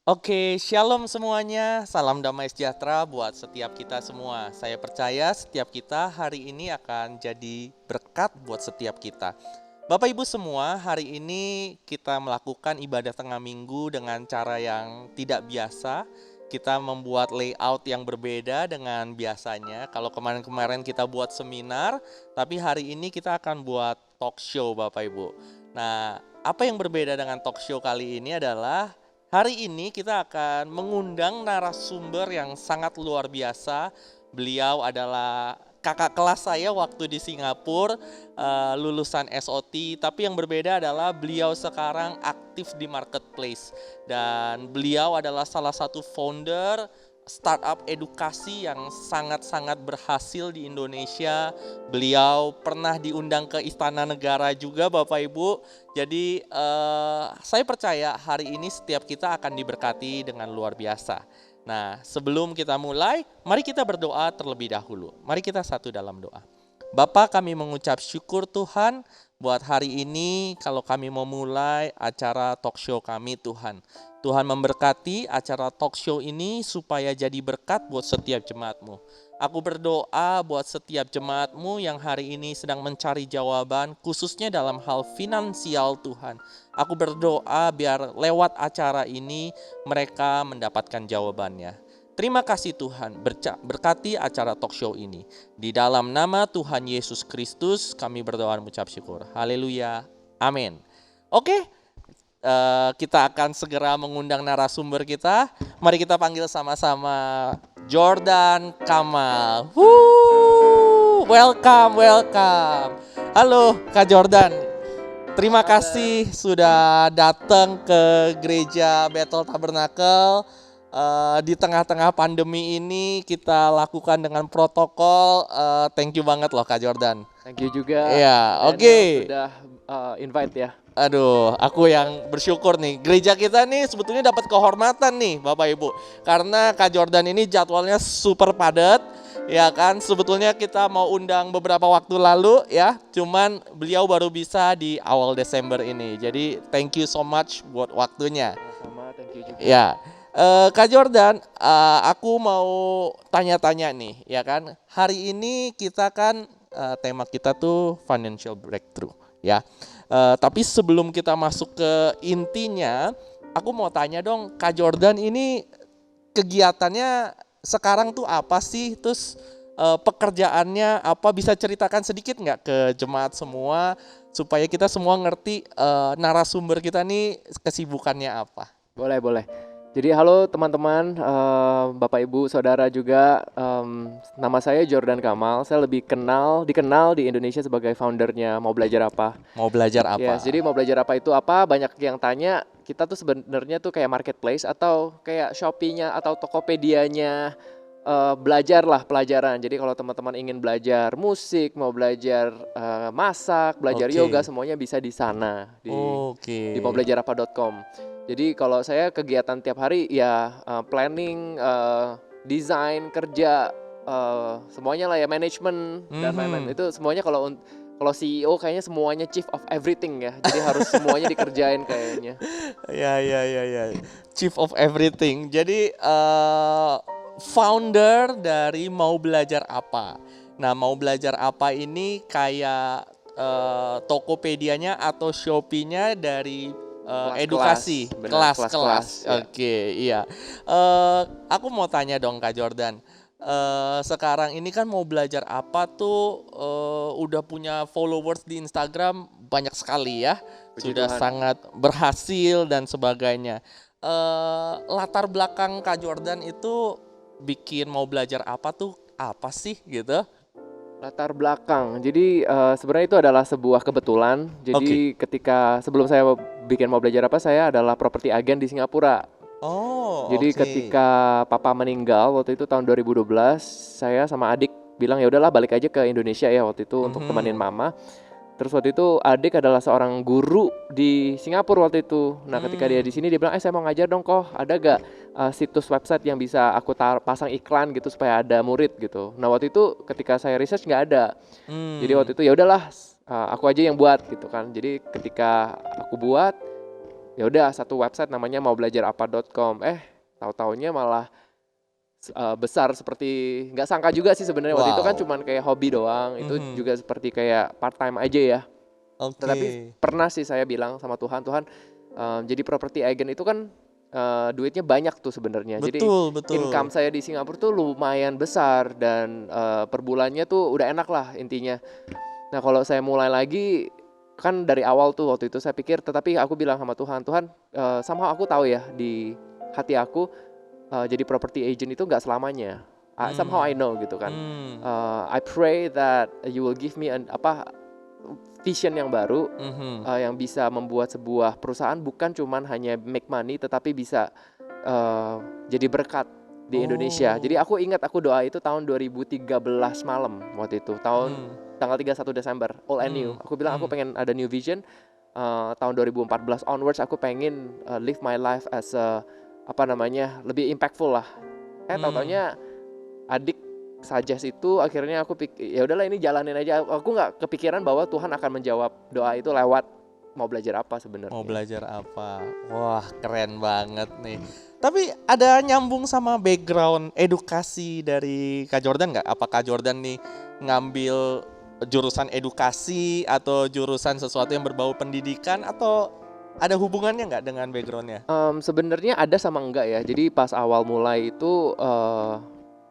Oke, shalom semuanya. Salam damai sejahtera buat setiap kita semua. Saya percaya setiap kita hari ini akan jadi berkat buat setiap kita. Bapak Ibu semua, hari ini kita melakukan ibadah tengah minggu dengan cara yang tidak biasa. Kita membuat layout yang berbeda dengan biasanya. Kalau kemarin-kemarin kita buat seminar, tapi hari ini kita akan buat talk show Bapak Ibu. Nah, apa yang berbeda dengan talk show kali ini adalah hari ini kita akan mengundang narasumber yang sangat luar biasa. Beliau adalah kakak kelas saya waktu di Singapura, lulusan SOT, tapi yang berbeda adalah beliau sekarang aktif di marketplace dan beliau adalah salah satu founder startup edukasi yang sangat-sangat berhasil di Indonesia. Beliau pernah diundang ke Istana Negara juga Bapak Ibu. Jadi saya percaya hari ini setiap kita akan diberkati dengan luar biasa. Nah, sebelum kita mulai, mari kita berdoa terlebih dahulu. Mari kita satu dalam doa. Bapa, kami mengucap syukur Tuhan buat hari ini kalau kami mau mulai acara talk show kami Tuhan. Tuhan memberkati acara talk show ini supaya jadi berkat buat setiap jemaat-Mu. Aku berdoa buat setiap jemaat-Mu yang hari ini sedang mencari jawaban, khususnya dalam hal finansial Tuhan. Aku berdoa biar lewat acara ini mereka mendapatkan jawabannya. Terima kasih Tuhan, berkati acara talk show ini. Di dalam nama Tuhan Yesus Kristus kami berdoa dan mengucap syukur. Haleluya, amin. Oke, kita akan segera mengundang narasumber kita. Mari kita panggil sama-sama Jordan Kamal. Welcome. Halo Kak Jordan. Terima kasih sudah datang ke gereja Bethel Tabernacle. Di tengah-tengah pandemi ini kita lakukan dengan protokol. Thank you banget loh Kak Jordan. Thank you juga. Iya, Daniel oke. Sudah invite ya. Aduh, aku yang bersyukur nih. Gereja kita nih sebetulnya dapat kehormatan nih Bapak Ibu. Karena Kak Jordan ini jadwalnya super padat. Ya kan, sebetulnya kita mau undang beberapa waktu lalu ya. Cuman beliau baru bisa di awal Desember ini. Jadi thank you so much buat waktunya. Sama, thank you juga. Ya, Kak Jordan, aku mau tanya-tanya nih, ya kan? Hari ini kita kan tema kita tuh financial breakthrough, ya. Tapi sebelum kita masuk ke intinya, aku mau tanya dong, Kak Jordan ini kegiatannya sekarang tuh apa sih? Terus pekerjaannya apa? Bisa ceritakan sedikit nggak ke jemaat semua supaya kita semua ngerti narasumber kita nih kesibukannya apa? Boleh. Jadi halo teman-teman, Bapak Ibu, Saudara juga. Nama saya Jordan Kamal. Saya lebih dikenal di Indonesia sebagai foundernya Mau Belajar Apa. Mau belajar apa? Yes, jadi Mau Belajar Apa itu apa? Banyak yang tanya. Kita tuh sebenarnya tuh kayak marketplace atau kayak Shopee-nya atau Tokopedia-nya. Belajarlah pelajaran. Jadi kalau teman-teman ingin belajar musik, mau belajar masak, belajar Oke. yoga, semuanya bisa di sana di Oke. maubelajarapa.com. Jadi kalau saya kegiatan tiap hari ya planning, desain, kerja, semuanya lah ya, manajemen dan lain-lain. Itu semuanya kalau CEO kayaknya semuanya chief of everything ya. Jadi harus semuanya dikerjain kayaknya. Ya. Chief of everything. Jadi founder dari Mau Belajar Apa. Nah, Mau Belajar Apa ini kayak Tokopedia-nya atau Shopee-nya dari edukasi, kelas-kelas. Ya. Oke, iya. Aku mau tanya dong Kak Jordan. Sekarang ini kan Mau Belajar Apa tuh udah punya followers di Instagram banyak sekali ya. Puji Sudah Tuhan. sangat berhasil dan sebagainya. Latar belakang Kak Jordan itu bikin Mau Belajar Apa tuh apa sih gitu? Latar belakang. Jadi sebenarnya itu adalah sebuah kebetulan. Jadi ketika sebelum saya bikin Mau Belajar Apa, saya adalah properti agen di Singapura. Oh, Jadi ketika papa meninggal waktu itu tahun 2012, saya sama adik bilang ya udahlah balik aja ke Indonesia ya waktu itu untuk temenin mama. Terus waktu itu adik adalah seorang guru di Singapura waktu itu. Nah ketika dia di sini dia bilang, saya mau ngajar dong kok. Ada gak situs website yang bisa aku pasang iklan gitu supaya ada murid gitu. Nah waktu itu ketika saya research nggak ada. Jadi waktu itu ya udahlah aku aja yang buat gitu kan. Jadi ketika aku buat, ya udah satu website namanya maubelajarapa.com. Tahu-taunya malah besar, seperti nggak sangka juga sih sebenarnya. Waktu itu kan Wow. cuman kayak hobi doang, itu juga seperti kayak part time aja ya. Oke. Tetapi pernah sih saya bilang sama Tuhan, Tuhan, jadi property agent itu kan duitnya banyak tuh sebenarnya. Jadi Betul, betul. income saya di Singapura tuh lumayan besar dan per bulannya tuh udah enak lah intinya. Nah kalau saya mulai lagi kan dari awal tuh waktu itu saya pikir, tetapi aku bilang sama Tuhan, Tuhan, somehow aku tahu ya di hati aku jadi property agent itu nggak selamanya. Somehow I know gitu kan. I pray that you will give me vision yang baru, yang bisa membuat sebuah perusahaan bukan cuman hanya make money, tetapi bisa jadi berkat di Indonesia. Jadi aku ingat aku doa itu tahun 2013 malam waktu itu, tanggal 31 Desember, all and new. Aku bilang aku pengen ada new vision. Tahun 2014 onwards aku pengen live my life as lebih impactful lah. Tahu-taunya adik suggest itu, akhirnya aku ya udahlah ini jalanin aja. Aku nggak kepikiran bahwa Tuhan akan menjawab doa itu lewat mau belajar apa sebenarnya. Mau belajar apa? Wah, keren banget nih. Tapi ada nyambung sama background edukasi dari Kak Jordan nggak? Apa Kak Jordan nih ngambil jurusan edukasi atau jurusan sesuatu yang berbau pendidikan, atau ada hubungannya nggak dengan backgroundnya? Sebenarnya ada sama enggak ya. Jadi pas awal mulai itu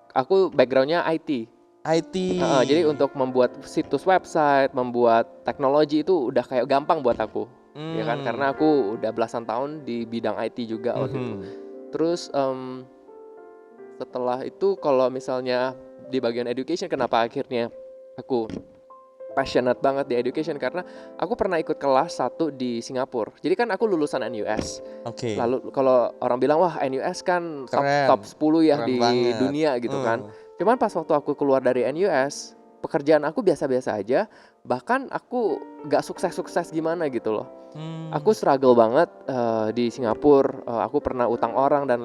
aku backgroundnya IT. IT. Jadi untuk membuat situs website, membuat teknologi itu udah kayak gampang buat aku, ya kan? Karena aku udah belasan tahun di bidang IT juga waktu itu. Terus setelah itu kalau misalnya di bagian education, kenapa akhirnya aku passionate banget di education, karena aku pernah ikut kelas 1 di Singapura. Jadi kan aku lulusan NUS. Oke. Lalu kalau orang bilang wah NUS kan Keren. top 10 ya Keren di banget. dunia gitu kan. Cuman pas waktu aku keluar dari NUS, pekerjaan aku biasa-biasa aja. Bahkan aku gak sukses-sukses gimana gitu loh. Aku struggle banget di Singapura. Aku pernah utang orang dan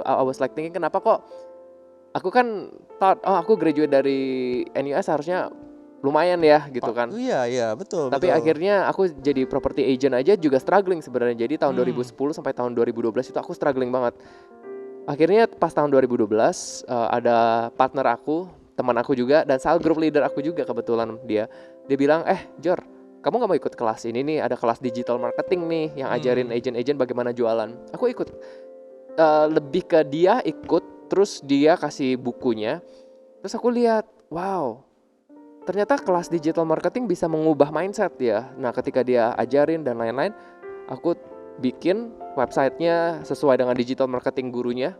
I was like thinking, kenapa kok aku kan thought aku graduate dari NUS harusnya lumayan ya gitu kan. Iya, betul. Tapi akhirnya aku jadi property agent aja juga struggling sebenarnya. Jadi tahun 2010 sampai tahun 2012 itu aku struggling banget. Akhirnya pas tahun 2012 ada partner aku, teman aku juga, dan salah group leader aku juga kebetulan dia bilang, Jor, kamu gak mau ikut kelas ini nih, ada kelas digital marketing nih yang ajarin agent-agent bagaimana jualan. Aku ikut, lebih ke dia ikut, terus dia kasih bukunya, terus aku lihat, wow, ternyata kelas digital marketing bisa mengubah mindset ya. Nah ketika dia ajarin dan lain-lain, aku bikin websitenya sesuai dengan digital marketing gurunya.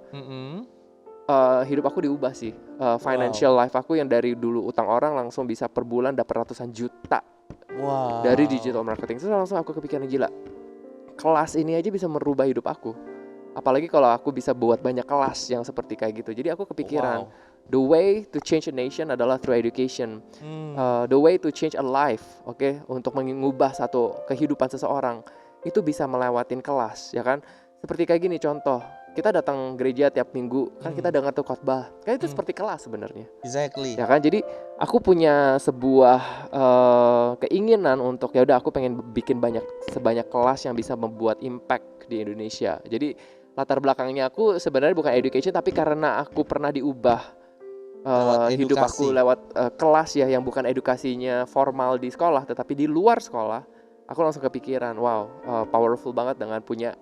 Hidup aku diubah sih. Financial life aku yang dari dulu utang orang langsung bisa per bulan dapat ratusan juta dari digital marketing. Terus langsung aku kepikiran, gila, kelas ini aja bisa merubah hidup aku. Apalagi kalau aku bisa buat banyak kelas yang seperti kayak gitu. Jadi aku kepikiran, the way to change a nation adalah through education. The way to change a life, untuk mengubah satu kehidupan seseorang itu bisa melewatin kelas, ya kan? Seperti kayak gini contoh, kita datang gereja tiap minggu, kan kita dengar tuh khotbah, kan itu seperti kelas sebenarnya. Exactly. Ya kan? Jadi aku punya sebuah keinginan untuk ya udah aku pengen bikin sebanyak kelas yang bisa membuat impact di Indonesia. Jadi latar belakangnya aku sebenarnya bukan education, tapi karena aku pernah diubah hidup aku lewat kelas ya, yang bukan edukasinya formal di sekolah, tetapi di luar sekolah. Aku langsung kepikiran, wow, powerful banget dengan punya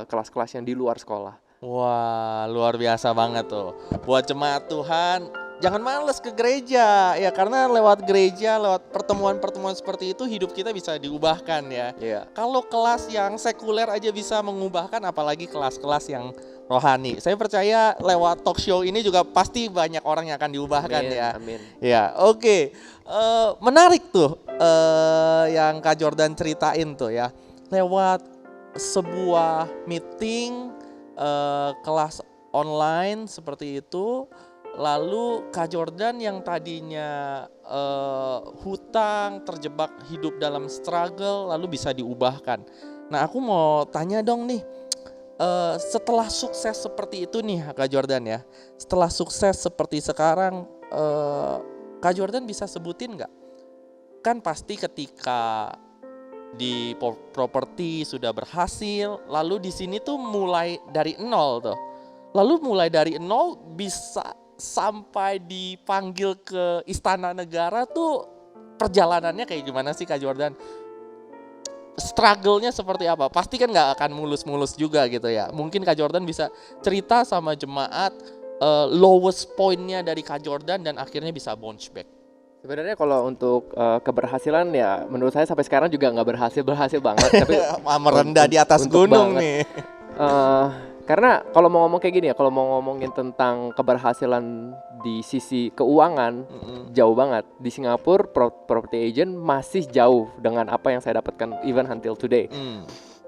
kelas-kelas yang di luar sekolah. Wah, luar biasa banget tuh. Buat jemaat Tuhan, jangan males ke gereja ya, karena lewat gereja, lewat pertemuan-pertemuan seperti itu hidup kita bisa diubahkan ya. Kalau kelas yang sekuler aja bisa mengubahkan, apalagi kelas-kelas yang rohani. Saya percaya lewat talk show ini juga pasti banyak orang yang akan diubahkan. Amin. Ya, oke. Menarik tuh yang Kak Jordan ceritain tuh ya. Lewat sebuah meeting kelas online seperti itu, lalu Kak Jordan yang tadinya hutang, terjebak hidup dalam struggle, lalu bisa diubahkan. Nah aku mau tanya dong nih, setelah sukses seperti itu nih Kak Jordan ya, setelah sukses seperti sekarang, Kak Jordan bisa sebutin gak? Kan pasti ketika di properti sudah berhasil, lalu di sini tuh mulai dari nol tuh. Lalu mulai dari nol bisa sampai dipanggil ke Istana Negara tuh perjalanannya kayak gimana sih Kak Jordan? Struggle-nya seperti apa? Pasti kan nggak akan mulus-mulus juga gitu ya. Mungkin Kak Jordan bisa cerita sama jemaat lowest point-nya dari Kak Jordan dan akhirnya bisa bounce back. Sebenarnya kalau untuk keberhasilan ya menurut saya sampai sekarang juga nggak berhasil banget, tapi Merendah di atas untuk gunung banget. nih. Karena kalau mau ngomong kayak gini ya, kalau mau ngomongin tentang keberhasilan di sisi keuangan, jauh banget. Di Singapura, property agent masih jauh dengan apa yang saya dapatkan even until today.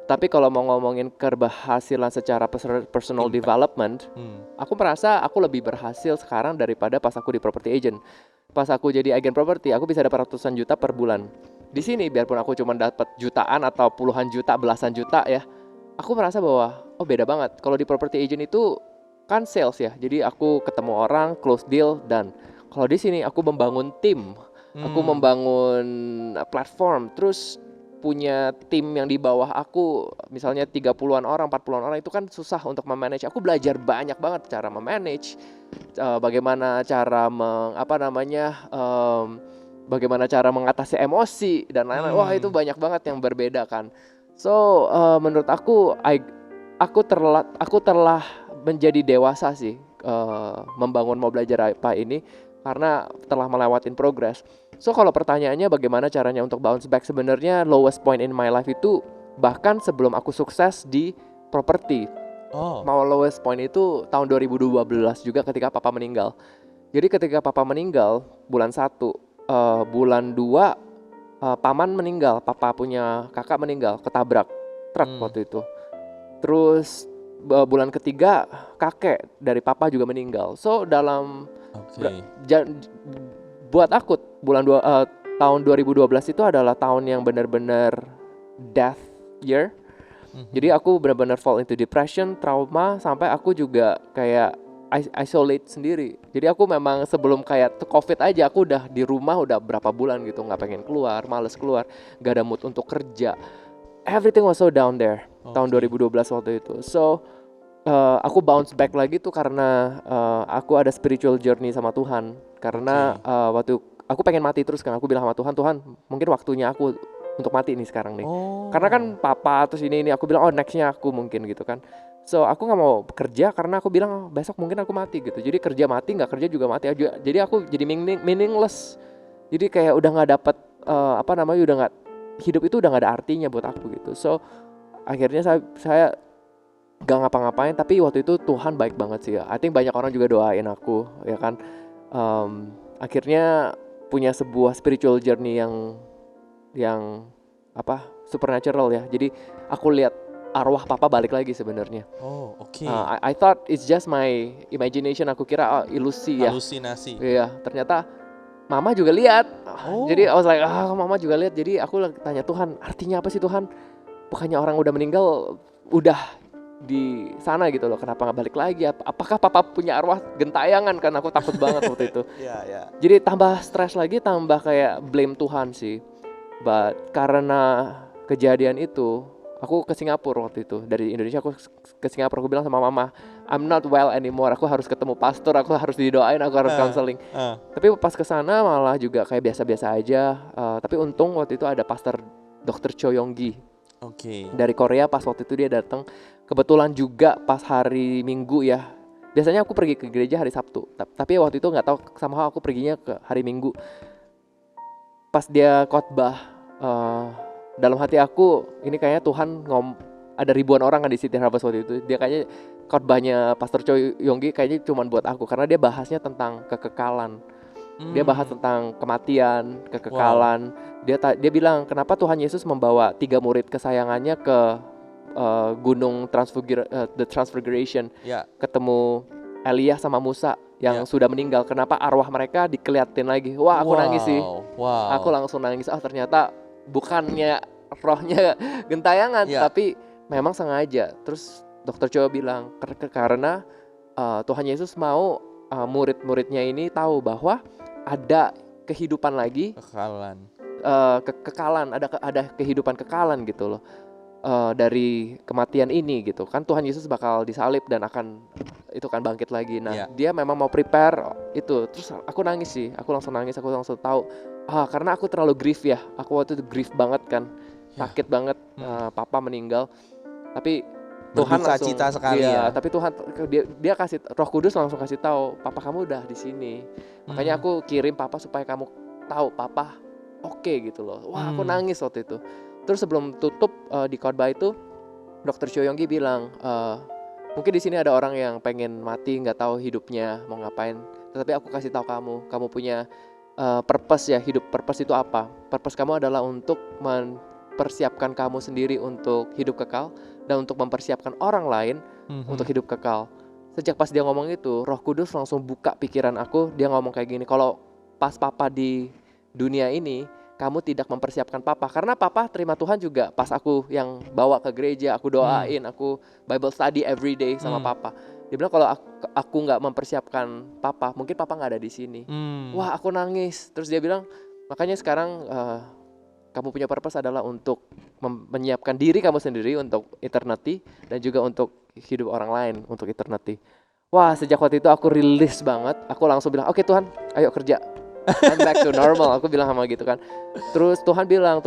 Tapi kalau mau ngomongin keberhasilan secara personal Impact. development, aku merasa aku lebih berhasil sekarang daripada pas aku di property agent. Pas aku jadi agen properti, aku bisa dapat ratusan juta per bulan. Di sini biarpun aku cuma dapat jutaan atau puluhan juta, belasan juta ya, aku merasa bahwa oh beda banget. Kalau di property agent itu kan sales ya, jadi aku ketemu orang, close deal, dan kalau di sini aku membangun tim, aku membangun platform, terus punya tim yang di bawah aku, misalnya 30-an orang, 40-an orang, itu kan susah untuk memanage. Aku belajar banyak banget cara memanage, bagaimana cara bagaimana cara mengatasi emosi dan lain-lain. Wah, itu banyak banget yang berbeda kan. So, menurut aku aku telah menjadi dewasa sih membangun mau belajar apa ini karena telah melewatin progress. So kalau pertanyaannya bagaimana caranya untuk bounce back, sebenarnya lowest point in my life itu bahkan sebelum aku sukses di properti. Mau lowest point itu tahun 2012 juga ketika papa meninggal. Jadi ketika papa meninggal bulan 1, bulan 2 paman meninggal, papa punya kakak meninggal, ketabrak truk waktu itu. Terus bulan ketiga kakek dari papa juga meninggal. So dalam buat aku tahun 2012 itu adalah tahun yang benar-benar death year. Jadi aku benar-benar fall into depression, trauma, sampai aku juga kayak isolate sendiri. Jadi aku memang sebelum kayak COVID aja aku udah di rumah udah berapa bulan gitu, nggak pengen keluar, males keluar, nggak ada mood untuk kerja. Everything was so down there tahun 2012 waktu itu. So aku bounce back lagi tuh karena aku ada spiritual journey sama Tuhan. Karena waktu aku pengen mati terus kan, aku bilang sama Tuhan, Tuhan mungkin waktunya aku untuk mati nih sekarang nih. Karena kan papa terus ini aku bilang nextnya aku mungkin gitu kan. So aku nggak mau kerja karena aku bilang besok mungkin aku mati gitu. Jadi kerja mati, nggak kerja juga mati aja. Jadi aku jadi meaningless. Jadi kayak udah nggak dapet udah nggak, hidup itu udah nggak ada artinya buat aku gitu. So akhirnya saya gak ngapa-ngapain, tapi waktu itu Tuhan baik banget sih ya. I think banyak orang juga doain aku ya kan. Akhirnya punya sebuah spiritual journey yang supernatural ya. Jadi aku lihat arwah papa balik lagi sebenarnya. I thought it's just my imagination, aku kira ilusi ya. Halusinasi. Iya, ternyata mama juga lihat. Jadi I was like, mama juga lihat. Jadi aku tanya Tuhan, artinya apa sih Tuhan? Bukannya orang udah meninggal udah di sana gitu loh, kenapa nggak balik lagi? Apakah papa punya arwah gentayangan? Kan aku takut banget waktu itu. Jadi tambah stres lagi, tambah kayak blame Tuhan sih. But karena kejadian itu, aku ke Singapura waktu itu. Dari Indonesia aku ke Singapura, aku bilang sama mama, I'm not well anymore, aku harus ketemu pastor, aku harus didoain, aku harus counseling. Tapi pas ke sana malah juga kayak biasa-biasa aja. Tapi untung waktu itu ada pastor Dr. Cho Yonggi. Dari Korea, pas waktu itu dia datang. Kebetulan juga pas hari Minggu ya. Biasanya aku pergi ke gereja hari Sabtu, tapi waktu itu nggak tahu, somehow aku perginya ke hari Minggu. Pas dia khotbah, dalam hati aku ini kayaknya Tuhan ada ribuan orang kan di City Harvest waktu itu. Dia kayaknya khotbahnya Pastor Choi Yonggi kayaknya cuma buat aku, karena dia bahasnya tentang kekekalan. Dia bahas tentang kematian, kekekalan. Dia bilang kenapa Tuhan Yesus membawa 3 murid kesayangannya ke gunung The Transfiguration, ketemu Elia sama Musa yang sudah meninggal. Kenapa arwah mereka dikeliatin lagi? Wah, aku nangis sih. Aku langsung nangis. Ternyata bukannya rohnya gentayangan, tapi memang sengaja. Terus Dr. Cho bilang karena Tuhan Yesus mau murid-muridnya ini tahu bahwa ada kehidupan lagi, kekekalan, ada kehidupan kekalan gitu loh. Dari kematian ini gitu kan, Tuhan Yesus bakal disalib dan akan itu kan bangkit lagi. Nah, dia memang mau prepare itu. Terus aku nangis sih, aku langsung tahu karena aku terlalu grief ya. Aku waktu itu grief banget kan, sakit banget, papa meninggal. Tapi Tuhan Berduka langsung cita sekali ya. tapi Tuhan dia kasih, Roh Kudus langsung kasih tahu, papa kamu udah di sini. Makanya aku kirim papa supaya kamu tahu papa oke gitu loh. Wah, aku nangis waktu itu. Terus sebelum tutup di khotbah itu, Dr. Cho Yonggi bilang, mungkin di sini ada orang yang pengen mati, nggak tahu hidupnya mau ngapain. Tetapi aku kasih tahu kamu punya purpose ya. Hidup purpose itu apa? Purpose kamu adalah untuk mempersiapkan kamu sendiri untuk hidup kekal dan untuk mempersiapkan orang lain untuk hidup kekal. Sejak pas dia ngomong itu, Roh Kudus langsung buka pikiran aku. Dia ngomong kayak gini, kalau pas papa di dunia ini, kamu tidak mempersiapkan papa. Karena papa terima Tuhan juga pas aku yang bawa ke gereja, aku doain, aku Bible study every day sama papa. Dia bilang kalau aku nggak mempersiapkan papa, mungkin papa nggak ada di sini. Wah, aku nangis. Terus dia bilang, makanya sekarang kamu punya purpose adalah untuk menyiapkan diri kamu sendiri untuk eternity dan juga untuk hidup orang lain untuk eternity. Wah, sejak waktu itu aku rilis banget. Aku langsung bilang, oke Tuhan, ayo kerja. I'm back to normal. Aku bilang sama gitu kan. Terus Tuhan bilang,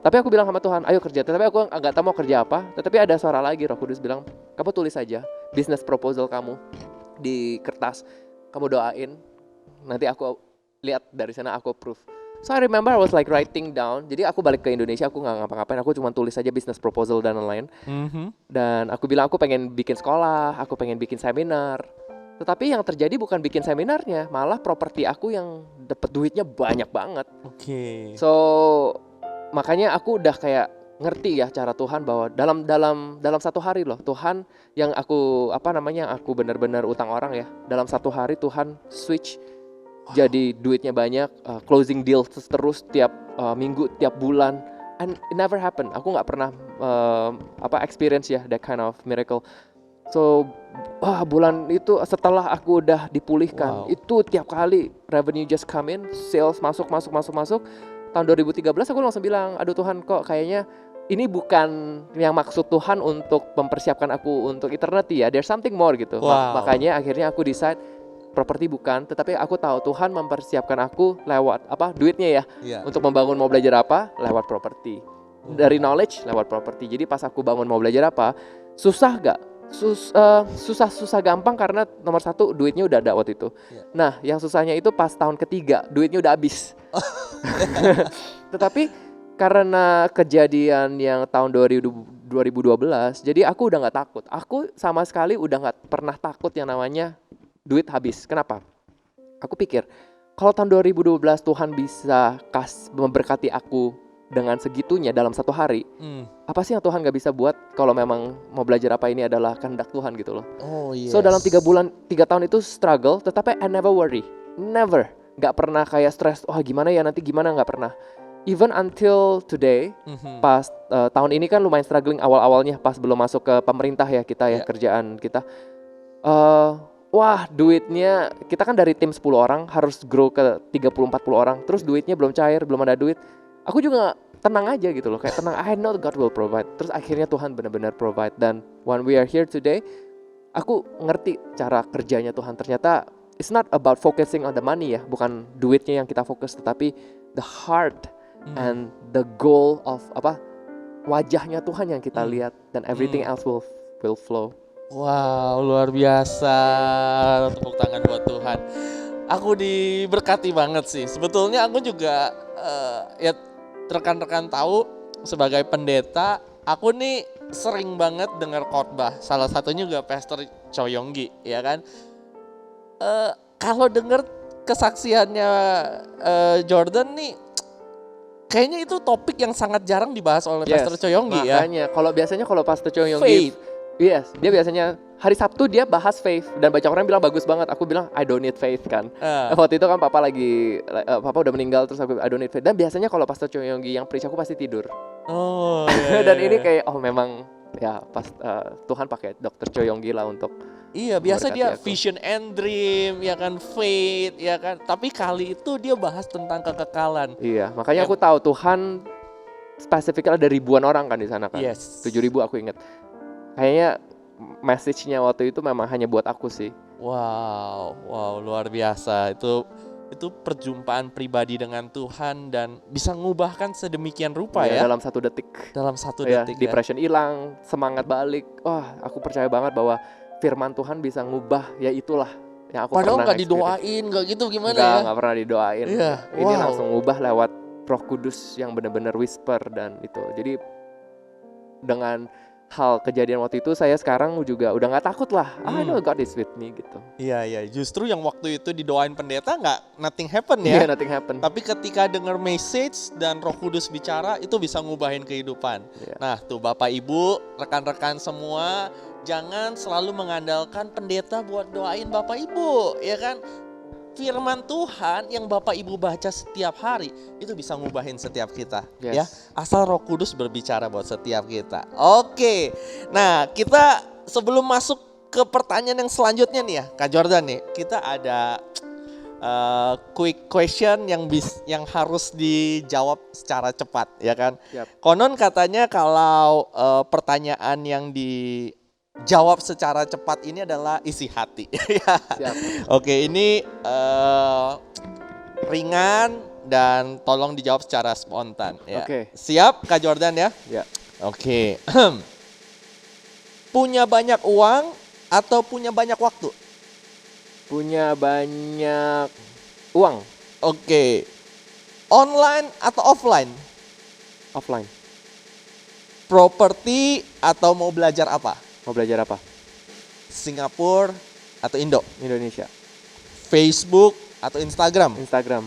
tapi aku bilang sama Tuhan, ayo kerja. Tetapi aku nggak tahu mau kerja apa. Tetapi ada suara lagi, Roh Kudus bilang, kamu tulis saja business proposal kamu di kertas. Kamu doain. Nanti aku lihat dari sana, aku approve. So I remember I was like writing down. Jadi aku balik ke Indonesia, aku nggak ngapa-ngapain. Aku cuma tulis saja business proposal dan lain-lain. Dan aku bilang aku pengen bikin sekolah, aku pengen bikin seminar. Tetapi yang terjadi bukan bikin seminarnya, malah properti aku yang dapat duitnya banyak banget. So makanya aku udah kayak ngerti ya cara Tuhan bahwa dalam satu hari loh, Tuhan yang aku aku benar-benar utang orang ya. Dalam satu hari Tuhan switch jadi duitnya banyak, closing deal terus tiap minggu, tiap bulan. And it never happen. Aku nggak pernah experience ya that kind of miracle. So bulan itu setelah aku udah dipulihkan, itu tiap kali revenue just come in, sales masuk. Tahun 2013 aku langsung bilang, aduh Tuhan, kok kayaknya ini bukan yang maksud Tuhan untuk mempersiapkan aku untuk eternity ya. There's something more gitu. Makanya akhirnya aku decide properti bukan, tetapi aku tahu Tuhan mempersiapkan aku lewat duitnya ya. Untuk membangun mau belajar apa lewat properti. Dari knowledge lewat properti. Jadi pas aku bangun mau belajar apa, susah gak? Susah gampang karena nomor satu duitnya udah ada waktu itu. Nah, yang susahnya itu pas tahun ketiga duitnya udah habis. Tetapi karena kejadian yang tahun 2012, jadi aku udah nggak takut. Aku sama sekali udah nggak pernah takut yang namanya duit habis. Kenapa? Aku pikir kalau tahun 2012 Tuhan bisa memberkati aku dengan segitunya dalam satu hari, apa sih yang Tuhan gak bisa buat kalau memang mau belajar apa ini adalah kehendak Tuhan gitu loh. So dalam 3 tahun itu struggle, tetapi I never worry, never, gak pernah kayak stress, gimana ya nanti gimana, gak pernah. Even until today, pas tahun ini kan lumayan struggling awal-awalnya pas belum masuk ke pemerintah ya kita ya, kerjaan kita. Duitnya, kita kan dari tim 10 orang harus grow ke 30-40 orang, terus duitnya belum cair, belum ada duit. Aku juga tenang aja gitu loh, kayak tenang, I know God will provide. Terus akhirnya Tuhan benar-benar provide. Dan when we are here today, aku ngerti cara kerjanya Tuhan. Ternyata it's not about focusing on the money ya, bukan duitnya yang kita fokus, tetapi the heart and the goal of wajahnya Tuhan yang kita lihat, dan everything else will flow. Wow, luar biasa. Tepuk tangan buat Tuhan. Aku diberkati banget sih. Sebetulnya aku juga ya rekan-rekan tahu sebagai pendeta, aku nih sering banget dengar khotbah. Salah satunya juga Pastor Cho Yonggi, ya kan. Kalau dengar kesaksiannya Jordan nih, kayaknya itu topik yang sangat jarang dibahas oleh Pastor Cho Yonggi ya. Makanya kalau Pastor Cho Yonggi, dia biasanya hari Sabtu dia bahas faith, dan banyak orang bilang bagus banget. Aku bilang I don't need faith kan. Waktu itu kan papa udah meninggal, terus aku I don't need faith. Dan biasanya kalau Pastor Cho Yonggi yang preach aku pasti tidur. Dan ini kayak memang ya pas Tuhan pakai Dr. Cho Yonggi lah untuk Iya, biasa memberkati dia aku. vision and dream, ya kan, faith, ya kan. Tapi kali itu dia bahas tentang kekekalan. Iya, makanya Em- aku tahu Tuhan spesifiknya ada ribuan orang kan di sana kan. Yes. 7.000 aku inget. Kayaknya message-nya waktu itu memang hanya buat aku sih. Wow, wow, luar biasa. Itu perjumpaan pribadi dengan Tuhan dan bisa ngubahkan sedemikian rupa Iya, ya dalam 1 detik. dalam 1 Ya, detik ya. depression hilang, semangat balik. Wah, aku percaya banget bahwa firman Tuhan bisa ngubah, ya itulah yang aku Padahal pernah nggak experience. didoain, nggak gitu gimana ya? Nggak pernah didoain. Iya, Ini wow. langsung ngubah lewat Roh Kudus yang benar-benar whisper dan itu. Jadi dengan hal kejadian waktu itu saya sekarang juga udah nggak takut lah. I know God is with me gitu. Iya, iya. Justru yang waktu itu didoain pendeta nothing happen Iya, ya. nothing happen. Tapi ketika dengar message dan Roh Kudus bicara, itu bisa ngubahin kehidupan. Iya. Nah, tuh Bapak Ibu, rekan-rekan semua, jangan selalu mengandalkan pendeta buat doain Bapak Ibu, ya kan? Firman Tuhan yang Bapak Ibu baca setiap hari itu bisa ngubahin setiap kita, ya. Yes. Asal Roh Kudus berbicara buat setiap kita. Oke. Nah, kita sebelum masuk ke pertanyaan yang selanjutnya nih ya, Kak Jordan nih, kita ada quick question yang harus dijawab secara cepat, ya kan? Yap. Konon katanya kalau pertanyaan yang dijawab secara cepat ini adalah isi hati. Siap. Oke, ini ringan dan tolong dijawab secara spontan. Ya. Oke. Siap, Kak Jordan ya? Ya. Oke. Punya banyak uang atau punya banyak waktu? Punya banyak uang. Oke. Online atau offline? Offline. Properti atau mau belajar apa? Mau belajar apa? Singapura atau Indo? Indonesia. Facebook atau Instagram? Instagram.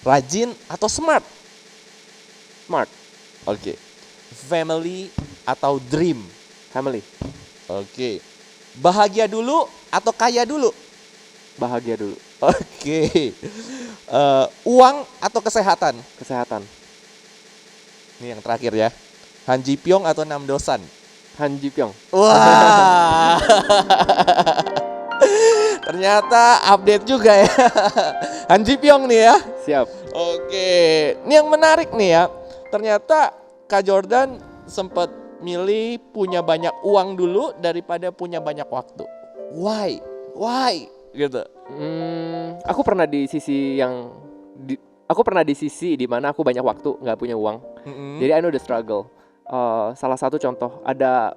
Rajin atau smart? Smart. Oke. Family atau dream? Family. Oke. Bahagia dulu atau kaya dulu? Bahagia dulu. Oke. Uang atau kesehatan? Kesehatan. Ini yang terakhir ya. Han Ji Pyong atau Nam Dosan? Han Ji Pyong. Wah. Ternyata update juga ya. Han Ji Pyong nih ya. Siap. Oke. Ini yang menarik nih ya. Ternyata Kak Jordan sempat milih punya banyak uang dulu daripada punya banyak waktu. Why? Why? Gitu. Aku pernah di sisi aku pernah di sisi di mana aku banyak waktu nggak punya uang. Jadi I know the struggle. Salah satu contoh, ada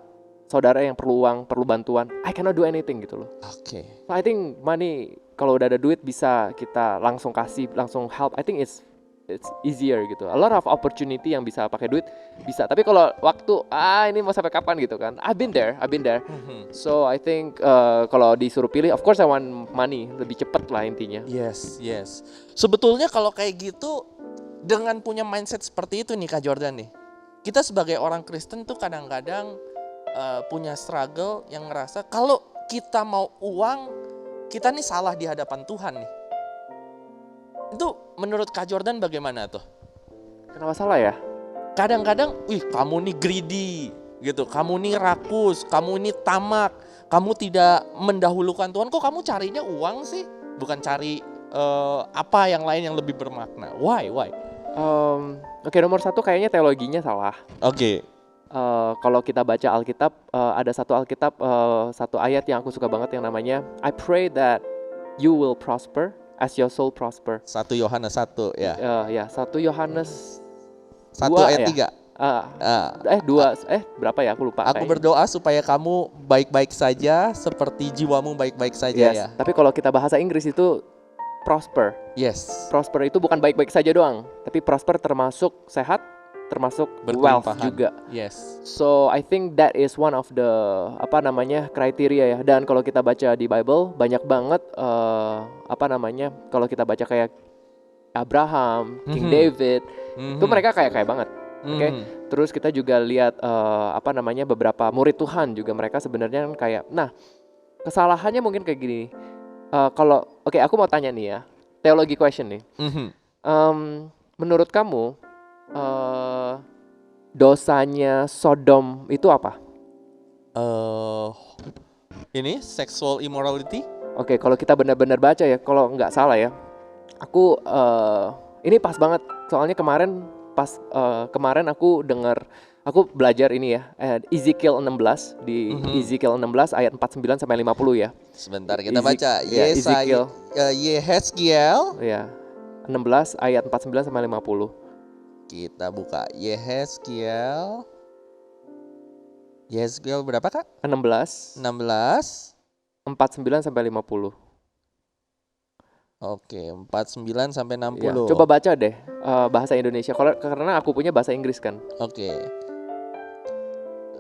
saudara yang perlu uang, perlu bantuan. I cannot do anything gitu loh. Oke. So I think money, kalau udah ada duit bisa kita langsung kasih, langsung help. I think it's easier gitu. A lot of opportunity yang bisa pakai duit bisa. Tapi kalau waktu, ini mau sampai kapan gitu kan? I've been there. So I think kalau disuruh pilih, of course I want money, lebih cepet lah intinya. Yes. Sebetulnya kalau kayak gitu, dengan punya mindset seperti itu nih Kak Jordan nih, kita sebagai orang Kristen tuh kadang-kadang punya struggle yang ngerasa kalau kita mau uang, kita nih salah di hadapan Tuhan nih. Itu menurut Kak Jordan bagaimana tuh? Kenapa salah ya? Kadang-kadang, kamu nih greedy gitu, kamu nih rakus, kamu ini tamak, kamu tidak mendahulukan Tuhan. Kok kamu carinya uang sih? Bukan cari apa yang lain yang lebih bermakna. Why? Oke, nomor satu kayaknya teologinya salah. Oke. Kalau kita baca Alkitab, ada satu Alkitab, satu ayat yang aku suka banget yang namanya I pray that you will prosper as your soul prosper. 1 Yohanes 1 ya. 1 Yohanes 1 2 ayat ya? 3. 2 berapa ya? Aku lupa. Aku berdoa supaya kamu baik-baik saja seperti jiwamu baik-baik saja ya. Tapi kalau kita bahasa Inggris itu prosper. Yes. Prosper itu bukan baik-baik saja doang, tapi prosper termasuk sehat, termasuk wealth Berkelimpahan. juga. Yes. So I think that is one of the kriteria ya. Dan kalau kita baca di Bible banyak banget kalau kita baca kayak Abraham, King David, itu mereka kayak banget. Oke. Terus kita juga lihat beberapa murid Tuhan juga mereka sebenarnya kan kayak. Nah, kesalahannya mungkin kayak gini. Aku mau tanya nih ya, teologi question nih. Menurut kamu dosanya Sodom itu apa? ini sexual immorality. Oke, kalau kita benar-benar baca ya, kalau nggak salah ya, aku ini pas banget. Soalnya kemarin aku belajar ini ya, Ezekiel 16 di Ezekiel 16 ayat 49 sampai 50 ya. Sebentar kita baca. Ezekiel. Yehezkiel. Ya, 16 ayat 49 sampai 50. Kita buka Yehezkiel. Yehezkiel berapa Kak? 16 49 sampai 50. Oke, 49 sampai 60. Ya, coba baca deh bahasa Indonesia karena aku punya bahasa Inggris kan. Oke.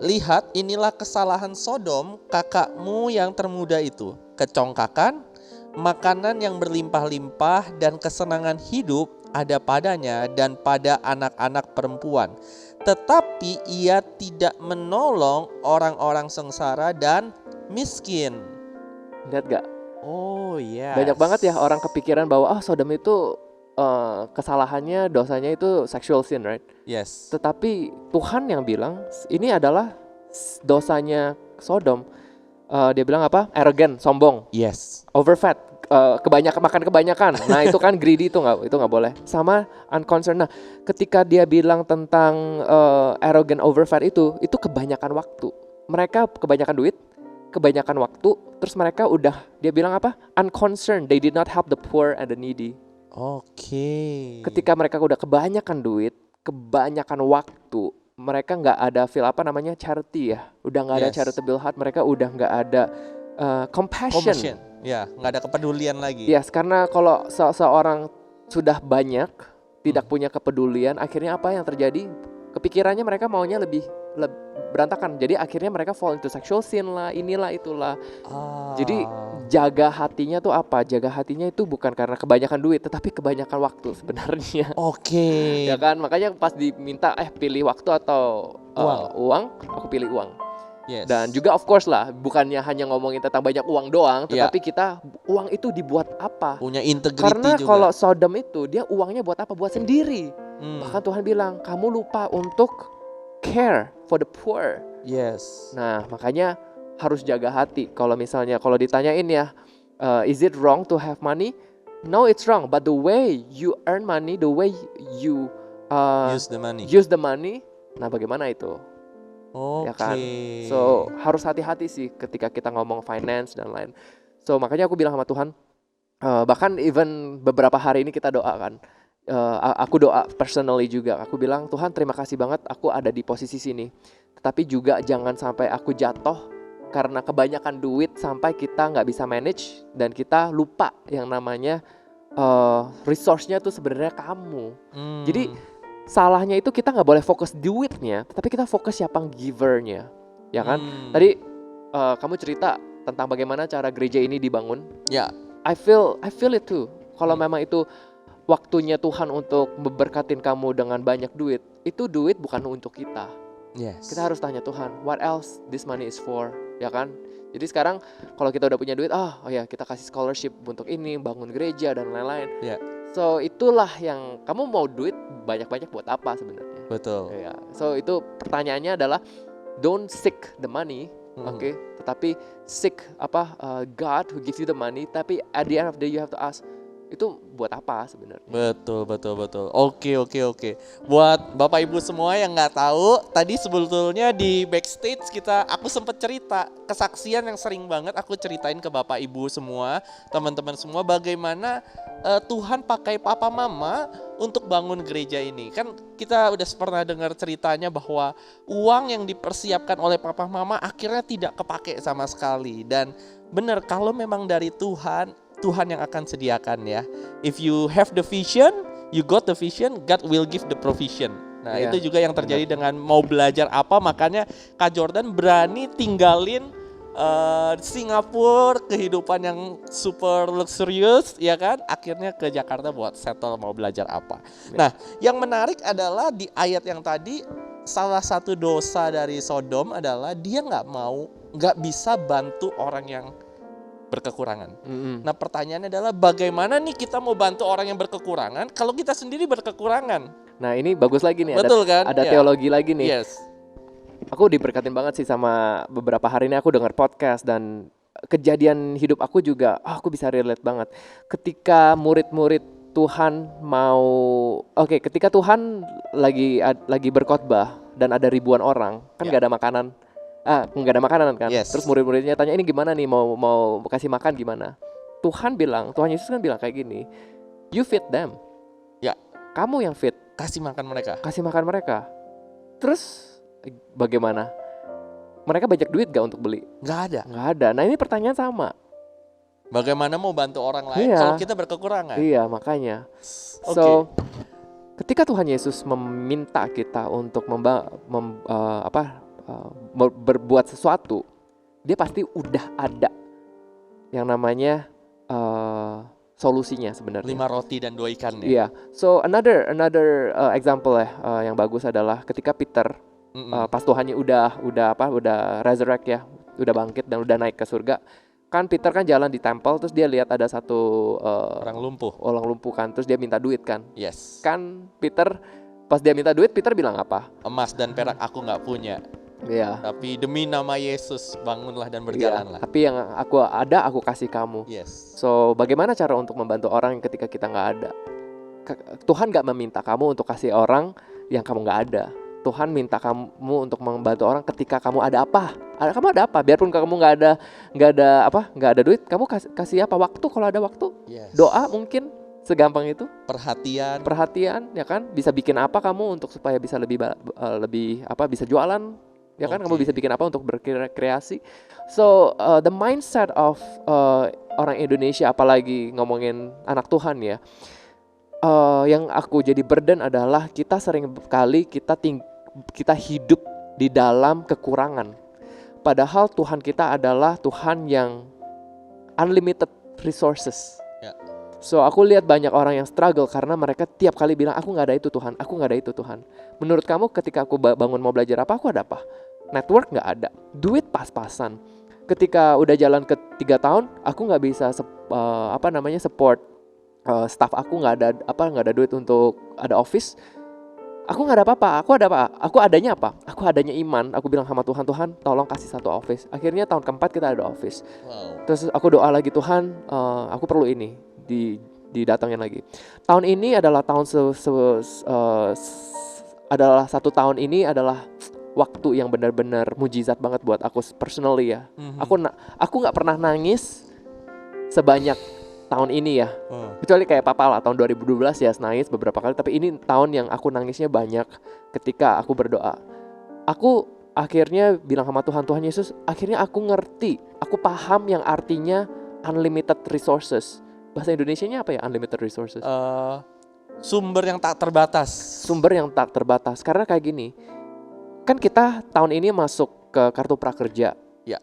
Lihat, inilah kesalahan Sodom, kakakmu yang termuda itu. Kecongkakan, makanan yang berlimpah-limpah dan kesenangan hidup ada padanya dan pada anak-anak perempuan. Tetapi ia tidak menolong orang-orang sengsara dan miskin. Lihat gak? Oh iya. Banyak banget ya orang kepikiran bahwa Sodom itu kesalahannya, dosanya itu sexual sin, right? Yes. Tetapi Tuhan yang bilang ini adalah dosanya Sodom. Dia bilang apa? Arrogant, sombong. Yes. Overfed, makan kebanyakan. Nah itu kan greedy, itu nggak boleh. Sama unconcerned. Nah ketika dia bilang tentang arrogant, overfed itu kebanyakan waktu. Mereka kebanyakan duit, kebanyakan waktu. Terus mereka dia bilang apa? Unconcerned. They did not help the poor and the needy. Oke. Ketika mereka udah kebanyakan duit, kebanyakan waktu, mereka nggak ada charity ya. Udah nggak ada charitable heart. Mereka udah nggak ada compassion. Ya, nggak ada kepedulian lagi. Yes, karena kalau seorang sudah banyak tidak punya kepedulian, akhirnya apa yang terjadi? Kepikirannya mereka maunya lebih berantakan. Jadi akhirnya mereka fall into sexual sin lah, inilah itulah. Jadi jaga hatinya tuh apa? Jaga hatinya itu bukan karena kebanyakan duit, tetapi kebanyakan waktu sebenarnya. Oke. Ya kan, makanya pas diminta pilih waktu atau uang, aku pilih uang. Yes. Dan juga of course lah, bukannya hanya ngomongin tentang banyak uang doang, tetapi uang itu dibuat apa? Punya integrity Karena juga. kalau Sodom itu dia uangnya buat apa? Buat sendiri. Bahkan Tuhan bilang, kamu lupa untuk care for the poor. Yes. Nah, makanya harus jaga hati. Kalau ditanyain ya, is it wrong to have money? No, it's wrong. But the way you earn money, the way you use the money, nah bagaimana itu? Oke. Ya kan? So harus hati-hati sih ketika kita ngomong finance dan lain. So makanya aku bilang sama Tuhan, bahkan even beberapa hari ini kita doakan. Aku doa personally juga. Aku bilang, Tuhan terima kasih banget aku ada di posisi sini. Tetapi juga jangan sampai aku jatuh karena kebanyakan duit sampai kita nggak bisa manage dan kita lupa yang namanya resource-nya tuh sebenarnya kamu. Jadi salahnya itu kita nggak boleh fokus duitnya, tetapi kita fokus siapa givernya, ya kan? Tadi kamu cerita tentang bagaimana cara gereja ini dibangun. Ya. I feel it too. Kalau memang itu waktunya Tuhan untuk memberkatin kamu dengan banyak duit, itu duit bukan untuk kita. Yes. Kita harus tanya Tuhan, what else this money is for, ya kan? Jadi sekarang kalau kita udah punya duit, kita kasih scholarship untuk ini, bangun gereja dan lain-lain. Ya. So itulah yang kamu mau duit banyak-banyak buat apa sebenarnya? Betul. Ya. So itu pertanyaannya adalah don't seek the money, oke? Tetapi seek God who gives you the money. Tapi at the end of the day you have to ask, itu buat apa sebenarnya? Betul. Oke. Buat Bapak Ibu semua yang nggak tahu, tadi sebetulnya di backstage aku sempat cerita kesaksian yang sering banget aku ceritain ke Bapak Ibu semua, teman-teman semua, bagaimana Tuhan pakai papa mama untuk bangun gereja ini. Kan kita udah pernah dengar ceritanya bahwa uang yang dipersiapkan oleh papa mama akhirnya tidak kepake sama sekali. Dan benar, kalau memang dari Tuhan yang akan sediakan ya. If you have the vision, you got the vision, God will give the provision. Nah itu juga yang terjadi dengan mau belajar apa, makanya Kak Jordan berani tinggalin Singapura, kehidupan yang super luxurious, ya kan? Akhirnya ke Jakarta buat settle mau belajar apa. Nah, yang menarik adalah di ayat yang tadi, salah satu dosa dari Sodom adalah dia nggak bisa bantu orang yang berkekurangan. Nah, pertanyaannya adalah bagaimana nih kita mau bantu orang yang berkekurangan kalau kita sendiri berkekurangan? Nah, ini bagus lagi nih. Betul kan? Ada teologi lagi nih. Yes. Aku diberkatin banget sih sama beberapa hari ini aku dengar podcast dan kejadian hidup aku juga, aku bisa relate banget. Ketika murid-murid Tuhan mau, ketika Tuhan lagi berkhotbah dan ada ribuan orang, kan Ya. nggak ada makanan, nggak ada makanan kan. Yes. Terus murid-muridnya tanya, ini gimana nih, mau kasih makan gimana? Tuhan Yesus kan bilang kayak gini, you feed them. Ya. Kamu yang feed, Kasih makan mereka. kasih makan mereka. Terus bagaimana? Mereka banyak duit gak untuk beli? Nggak ada. Nggak ada. Nah ini pertanyaan sama. Bagaimana mau bantu orang lain Iya. kalau kita berkekurangan? Iya, makanya. Oke. So, ketika Tuhan Yesus meminta kita untuk berbuat sesuatu, dia pasti udah ada yang namanya solusinya sebenarnya. 5 roti dan 2 ikan ya. Iya. So another example yang bagus adalah ketika Peter pas Tuhannya udah resurrect ya, udah bangkit dan udah naik ke surga. Kan Peter kan jalan di temple, terus dia lihat ada satu Orang lumpuh. orang lumpuh kan, terus dia minta duit kan. Yes. Kan Peter pas dia minta duit, Peter bilang apa? Emas dan perak aku nggak punya, Iya. tapi demi nama Yesus bangunlah dan Iya. berjalanlah. Tapi yang aku ada, aku kasih kamu. Yes. So bagaimana cara untuk membantu orang ketika kita nggak ada? Tuhan nggak meminta kamu untuk kasih orang yang kamu nggak ada. Tuhan minta kamu untuk membantu orang ketika kamu ada apa? Kamu ada apa? Biarpun kamu nggak ada duit, kamu kasih apa? Waktu, kalau ada waktu. Yes. Doa mungkin segampang itu. Perhatian. Ya kan? Bisa bikin apa kamu untuk supaya bisa lebih bisa jualan? Ya kan? Kamu bisa bikin apa untuk berkreasi? So the mindset of orang Indonesia, apalagi ngomongin anak Tuhan ya. Yang aku jadi burden adalah kita sering kali kita hidup di dalam kekurangan. Padahal Tuhan kita adalah Tuhan yang unlimited resources. Ya. So aku lihat banyak orang yang struggle karena mereka tiap kali bilang, aku nggak ada itu Tuhan, aku nggak ada itu Tuhan. Menurut kamu ketika aku bangun mau belajar apa, aku ada apa? Network nggak ada, duit pas-pasan. Ketika udah jalan ke 3 tahun, aku nggak bisa support staff aku, nggak ada duit untuk ada office. Aku nggak ada apa-apa. Aku ada apa? Aku adanya apa? Aku adanya iman. Aku bilang sama Tuhan, Tuhan tolong kasih satu office. Akhirnya tahun keempat kita ada office. Wow. Terus aku doa lagi, Tuhan aku perlu ini didatangin lagi. Tahun ini adalah adalah satu tahun ini adalah waktu yang benar-benar mujizat banget buat aku personally ya. Aku nggak pernah nangis sebanyak tahun ini ya, kecuali kayak papa lah tahun 2012 ya nangis beberapa kali, tapi ini tahun yang aku nangisnya banyak ketika aku berdoa. Aku akhirnya bilang sama Tuhan, Tuhan Yesus, akhirnya aku ngerti, aku paham yang artinya unlimited resources. Bahasa Indonesianya apa ya unlimited resources? Sumber yang tak terbatas. Sumber yang tak terbatas. Karena kayak gini, kan kita tahun ini masuk ke kartu prakerja. Ya.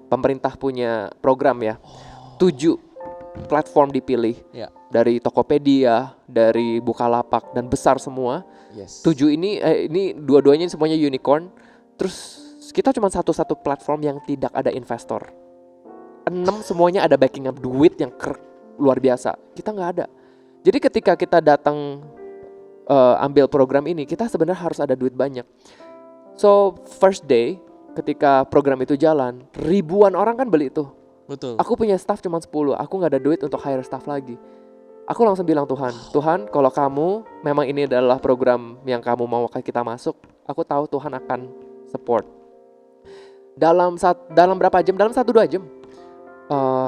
Pemerintah punya program ya. 7 platform dipilih, Ya. dari Tokopedia, dari Bukalapak, dan besar semua. Yes. 7 ini dua-duanya semuanya unicorn. Terus kita cuma satu platform yang tidak ada investor. 6 semuanya ada backing up duit yang luar biasa. Kita nggak ada. Jadi ketika kita datang ambil program ini, kita sebenarnya harus ada duit banyak. So first day ketika program itu jalan, ribuan orang kan beli itu. Betul. Aku punya staff cuma 10, aku gak ada duit untuk hire staff lagi. Aku langsung bilang Tuhan, kalau kamu memang ini adalah program yang kamu mau kita masuk, aku tahu Tuhan akan support. Dalam berapa jam? Dalam 1-2 jam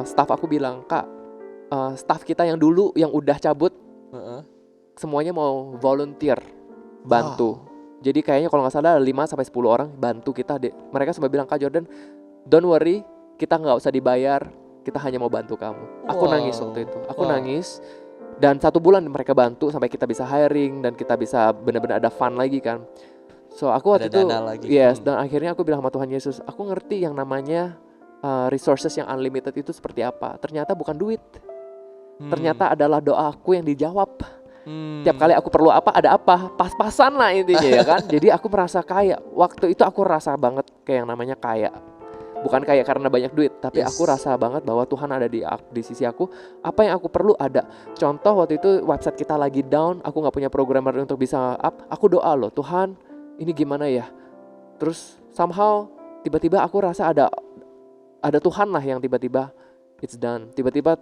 staff aku bilang, Kak, staff kita yang dulu yang udah cabut semuanya mau volunteer bantu. Jadi kayaknya kalau gak salah 5-10 orang bantu kita. Mereka semua bilang, Kak Jordan, don't worry, kita nggak usah dibayar, kita hanya mau bantu kamu. Aku nangis waktu itu, nangis. Dan 1 bulan mereka bantu sampai kita bisa hiring dan kita bisa benar-benar ada fun lagi kan. So aku waktu itu, yes, dan akhirnya aku bilang sama Tuhan Yesus, aku ngerti yang namanya resources yang unlimited itu seperti apa. Ternyata bukan duit, ternyata adalah doa aku yang dijawab. Tiap kali aku perlu apa, ada apa, pas-pasan lah intinya ya kan. Jadi aku merasa kaya. Waktu itu aku rasa banget kayak yang namanya kaya. Bukan kaya karena banyak duit, tapi aku rasa banget bahwa Tuhan ada di sisi aku. Apa yang aku perlu ada. Contoh waktu itu website kita lagi down, aku gak punya programmer untuk bisa up. Aku doa loh, Tuhan ini gimana ya. Terus somehow tiba-tiba aku rasa ada ada Tuhan lah yang tiba-tiba it's done. Tiba-tiba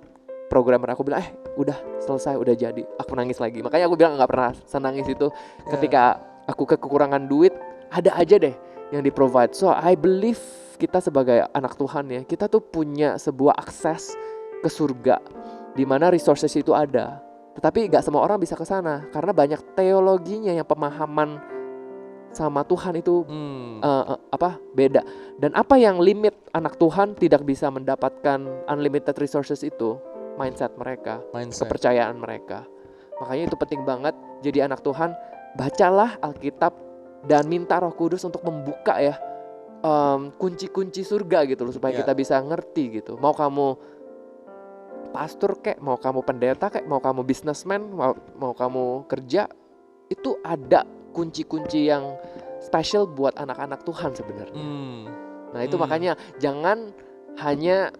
programmer aku bilang udah selesai, udah jadi. Aku nangis lagi. Makanya aku bilang nggak pernah senangis itu ketika aku kekurangan duit, ada aja deh yang di provide. So I believe kita sebagai anak Tuhan ya, kita tuh punya sebuah akses ke surga di mana resources itu ada. Tetapi nggak semua orang bisa ke sana karena banyak teologinya yang pemahaman sama Tuhan itu beda. Dan apa yang limit anak Tuhan tidak bisa mendapatkan unlimited resources itu? Mindset mereka, kepercayaan mereka. Makanya itu penting banget jadi anak Tuhan. Bacalah Alkitab dan minta Roh Kudus untuk membuka ya kunci-kunci surga gitu loh, supaya kita bisa ngerti gitu. Mau kamu pastor kek, mau kamu pendeta kek, mau kamu businessman, mau kamu kerja, itu ada kunci-kunci yang special buat anak-anak Tuhan sebenarnya. Nah itu makanya jangan hanya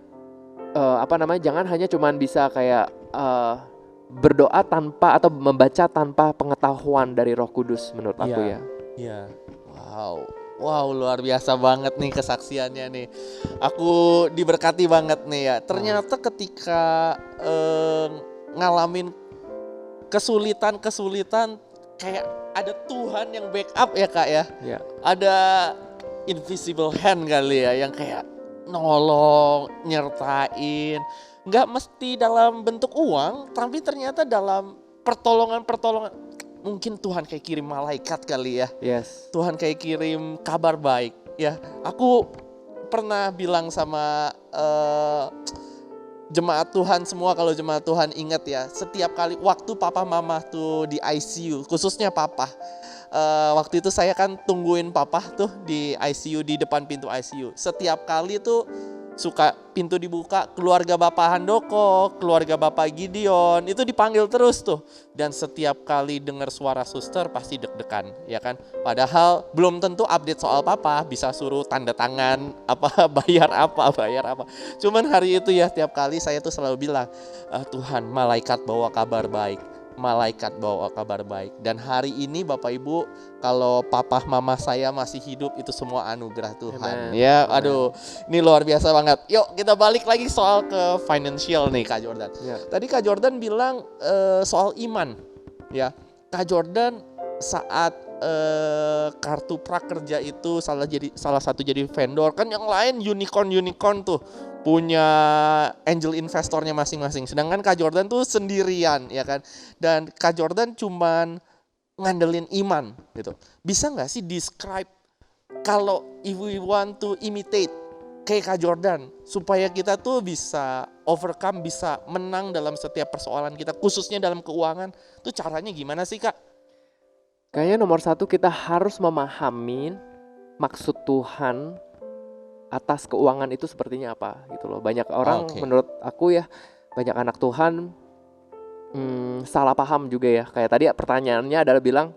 jangan hanya cuman bisa kayak berdoa tanpa atau membaca tanpa pengetahuan dari Roh Kudus menurut aku ya. Iya. Wow, luar biasa banget nih kesaksiannya nih. Aku diberkati banget nih ya. Ternyata ketika ngalamin kesulitan kayak ada Tuhan yang backup ya Kak ya. Ada invisible hand kali ya yang kayak nolong, nyertain. Nggak mesti dalam bentuk uang, tapi ternyata dalam pertolongan. Mungkin Tuhan kayak kirim malaikat kali ya. Tuhan kayak kirim kabar baik ya. Aku pernah bilang sama jemaat Tuhan semua, kalau jemaat Tuhan ingat ya, setiap kali waktu papa mama tuh di ICU, khususnya papa. Waktu itu saya kan tungguin papa tuh di ICU, di depan pintu ICU. Setiap kali tuh suka pintu dibuka, keluarga Bapak Handoko, keluarga Bapak Gideon, itu dipanggil terus tuh. Dan setiap kali dengar suara suster pasti deg-degan, ya kan? Padahal belum tentu update soal papa, bisa suruh tanda tangan, bayar apa. Cuman hari itu ya, tiap kali saya tuh selalu bilang, Tuhan, malaikat bawa kabar baik. Dan hari ini Bapak Ibu, kalau papa mama saya masih hidup, itu semua anugerah Tuhan. Ya, aduh, ini luar biasa banget. Yuk kita balik lagi soal ke financial nih Kak Jordan. Tadi Kak Jordan bilang soal iman. Ya, Kak Jordan saat kartu prakerja itu salah satu jadi vendor, kan yang lain unicorn tuh punya angel investornya masing-masing. Sedangkan Kak Jordan tuh sendirian, ya kan. Dan Kak Jordan cuman ngandelin iman gitu. Bisa nggak sih describe kalau if we want to imitate kayak Kak Jordan, supaya kita tuh bisa overcome, bisa menang dalam setiap persoalan kita, khususnya dalam keuangan, tuh caranya gimana sih Kak? Kayaknya nomor satu, kita harus memahami maksud Tuhan atas keuangan itu sepertinya apa gitu loh. Banyak orang menurut aku ya, banyak anak Tuhan salah paham juga ya. Kayak tadi pertanyaannya adalah bilang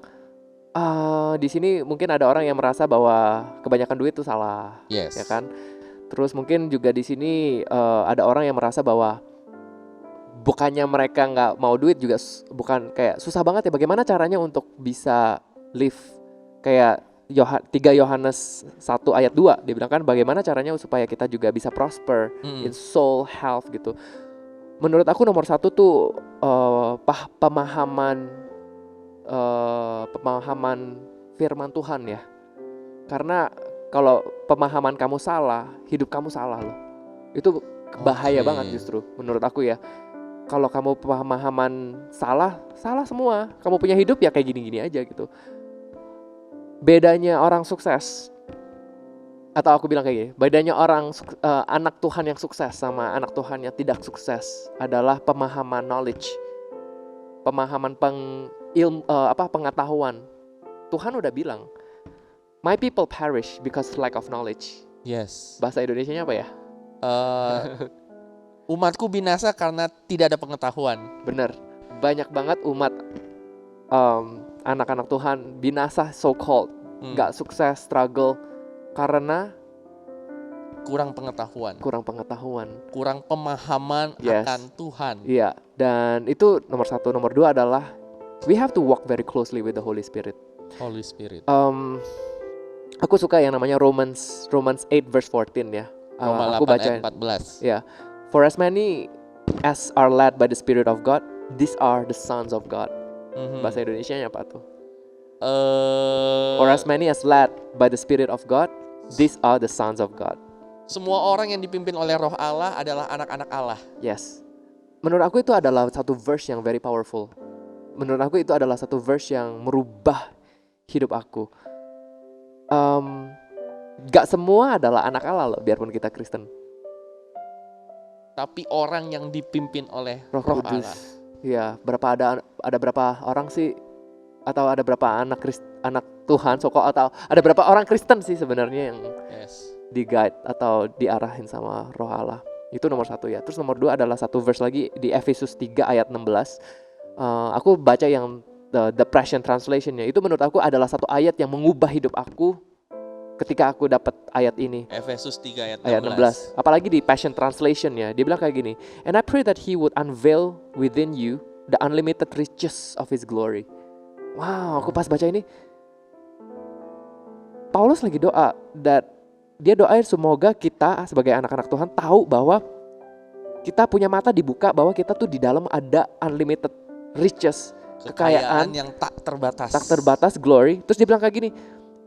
di sini mungkin ada orang yang merasa bahwa kebanyakan duit itu salah, ya kan. Terus mungkin juga di sini ada orang yang merasa bahwa bukannya mereka nggak mau duit juga, bukan kayak susah banget ya bagaimana caranya untuk bisa live kayak 3 Yohanes 1 ayat 2 dia bilang kan bagaimana caranya supaya kita juga bisa prosper in soul, health gitu. Menurut aku nomor satu tuh pemahaman firman Tuhan ya. Karena kalau pemahaman kamu salah, hidup kamu salah loh. Itu bahaya banget justru menurut aku ya. Kalau kamu pemahaman salah semua. Kamu punya hidup ya kayak gini-gini aja gitu. Bedanya orang sukses, atau aku bilang kayak gini, bedanya anak Tuhan yang sukses sama anak Tuhan yang tidak sukses adalah pemahaman knowledge, pemahaman pengetahuan. Tuhan udah bilang, my people perish because lack of knowledge. Bahasa Indonesianya apa ya? Umatku binasa karena tidak ada pengetahuan. Bener, banyak banget umat anak-anak Tuhan binasa so called, gak sukses, struggle karena kurang pengetahuan, kurang pemahaman akan Tuhan. Iya, dan itu nomor satu. Nomor dua adalah we have to walk very closely with the Holy Spirit. Holy Spirit. Aku suka yang namanya Romans 8 verse 14 ya. Roma Aku 8 ayat bacain. 14. Ya, for as many as are led by the Spirit of God, these are the sons of God. Bahasa Indonesianya apa tuh? For as many as led by the Spirit of God, these are the sons of God. Semua orang yang dipimpin oleh Roh Allah adalah anak-anak Allah. Yes. Menurut aku itu adalah satu verse yang very powerful. Menurut aku itu adalah satu verse yang merubah hidup aku. Gak semua adalah anak Allah loh, biarpun kita Kristen. Tapi orang yang dipimpin oleh Roh Roh Kudus. Allah. Ya, ada berapa orang sih, atau ada berapa anak Tuhan, atau ada berapa orang Kristen sih sebenarnya yang di-guide atau diarahin sama Roh Allah. Itu nomor 1 ya. Terus nomor 2 adalah satu verse lagi di Efesus 3 ayat 16. Aku baca yang the Passion Translation-nya. Itu menurut aku adalah satu ayat yang mengubah hidup aku ketika aku dapat ayat ini. Efesus 3 ayat 16. Apalagi di Passion Translation-nya, dia bilang kayak gini. And I pray that he would unveil within you the unlimited riches of his glory. Wow, aku pas baca ini, Paulus lagi doa, dia doain semoga kita sebagai anak-anak Tuhan tahu bahwa kita punya mata dibuka, bahwa kita tuh di dalam ada unlimited riches, kekayaan yang tak terbatas, glory. Terus dia bilang kayak gini,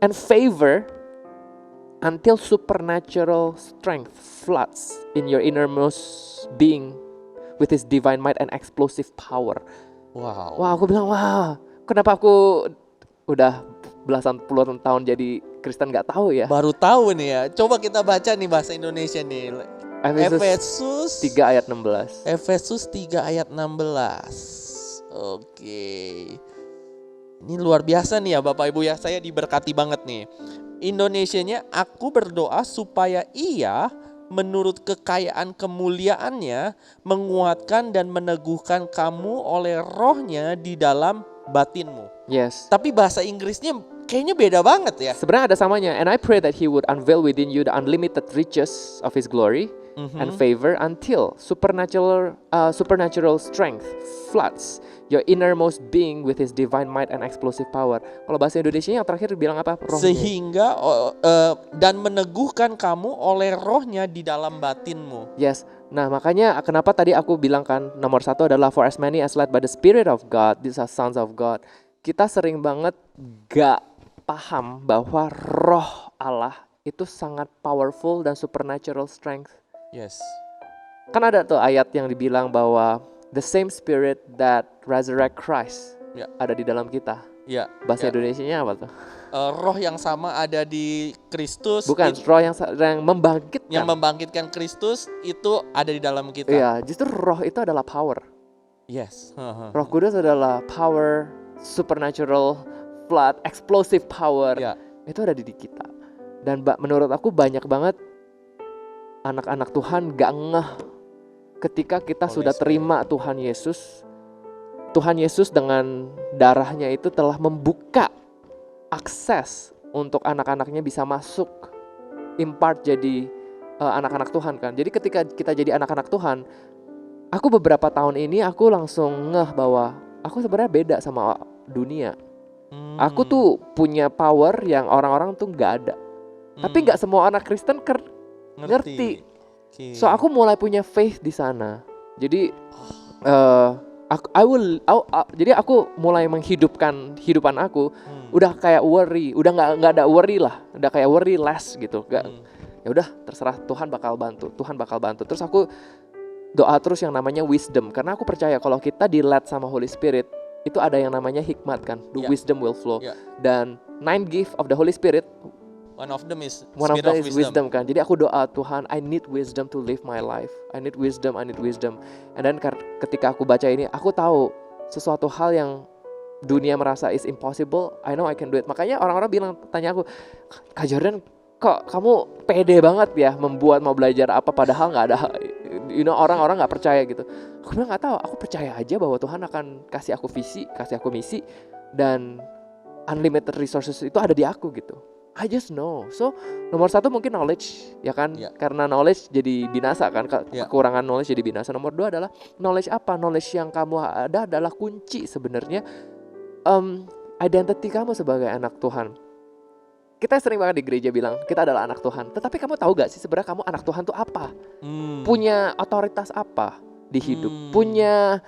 and favor until supernatural strength floods in your innermost being with his divine might and explosive power. Wow. Wah, aku bilang wah, kenapa aku udah puluhan tahun jadi Kristen gak tahu ya? Baru tahu nih ya. Coba kita baca nih bahasa Indonesia nih. Efesus 3 ayat 16. Efesus 3 ayat 16. Oke. Ini luar biasa nih ya Bapak Ibu ya. Saya diberkati banget nih. Indonesianya, aku berdoa supaya ia menurut kekayaan kemuliaannya menguatkan dan meneguhkan kamu oleh rohnya di dalam batinmu. Yes. Tapi bahasa Inggrisnya kayaknya beda banget ya. Sebenarnya ada samanya. And I pray that he would unveil within you the unlimited riches of his glory and favor until supernatural strength floods your innermost being with his divine might and explosive power. Kalau bahasa Indonesianya yang terakhir bilang apa? Rohnya. Sehingga dan meneguhkan kamu oleh rohnya di dalam batinmu. Yes. Nah, makanya kenapa tadi aku bilang kan nomor 1 adalah for as many as led by the Spirit of God, these are sons of God. Kita sering banget gak paham bahwa roh Allah itu sangat powerful dan supernatural strength. Yes. Kan ada tuh ayat yang dibilang bahwa the same spirit that resurrect Christ ada di dalam kita. Ya. Bahasa Indonesianya apa tuh? Roh yang sama ada di Kristus. Bukan, roh yang membangkitkan. Yang membangkitkan Kristus itu ada di dalam kita. Iya, justru roh itu adalah power. Yes. Roh Kudus adalah power, supernatural, flood, explosive power. Ya. Itu ada di kita. Dan menurut aku banyak banget anak-anak Tuhan gak ngeh ketika kita sudah terima Tuhan Yesus. Tuhan Yesus dengan darahnya itu telah membuka akses untuk anak-anaknya bisa masuk, impart jadi anak-anak Tuhan kan. Jadi ketika kita jadi anak-anak Tuhan, aku beberapa tahun ini aku langsung ngeh bahwa aku sebenarnya beda sama dunia. Aku tuh punya power yang orang-orang tuh gak ada. Tapi gak semua anak Kristen ngerti. Okay. So aku mulai punya faith di sana. Jadi jadi aku mulai menghidupkan hidupan aku. Udah kayak worry, udah nggak ada worry lah, udah kayak worry less gitu. Ya udah terserah, Tuhan bakal bantu. Terus aku doa terus yang namanya wisdom, karena aku percaya kalau kita di-led sama Holy Spirit itu ada yang namanya hikmat kan, the wisdom will flow. Dan 9 gift of the Holy Spirit, one of them is wisdom kan. Jadi aku doa, Tuhan, I need wisdom to live my life. I need wisdom. And then ketika aku baca ini, aku tahu sesuatu hal yang dunia merasa is impossible, I know I can do it. Makanya orang-orang tanya aku, Kak Jordan, kok kamu pede banget ya membuat mau belajar apa padahal nggak ada, orang-orang nggak percaya gitu. Aku bilang nggak tahu, aku percaya aja bahwa Tuhan akan kasih aku visi, kasih aku misi, dan unlimited resources itu ada di aku gitu. I just know. So nomor 1 mungkin knowledge, ya kan? Karena knowledge jadi binasa kan, kekurangan knowledge jadi binasa. Nomor 2 adalah knowledge apa? Knowledge yang kamu ada adalah kunci sebenarnya identity kamu sebagai anak Tuhan. kita sering banget di gereja bilang kita adalah anak Tuhan. Tetapi kamu tahu gak sih sebenarnya kamu anak Tuhan tuh apa? Punya otoritas apa di hidup? Punya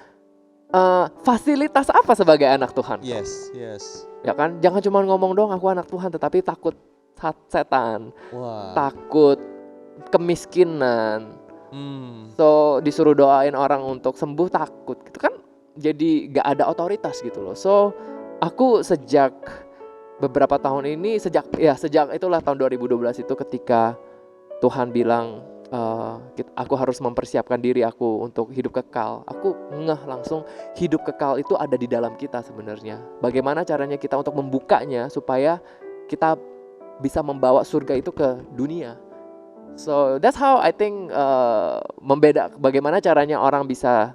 fasilitas apa sebagai anak Tuhan? Yes. Ya kan? Jangan cuma ngomong dong aku anak Tuhan, tetapi takut setan, Wah. takut kemiskinan. So disuruh doain orang untuk sembuh takut. Gitu kan jadi gak ada otoritas gitu loh. So aku sejak beberapa tahun ini, sejak itulah tahun 2012 itu ketika Tuhan bilang aku harus mempersiapkan diri aku untuk hidup kekal. Aku ngeh langsung hidup kekal itu ada di dalam kita sebenarnya. Bagaimana caranya kita untuk membukanya supaya kita bisa membawa surga itu ke dunia. So that's how I think bagaimana caranya orang bisa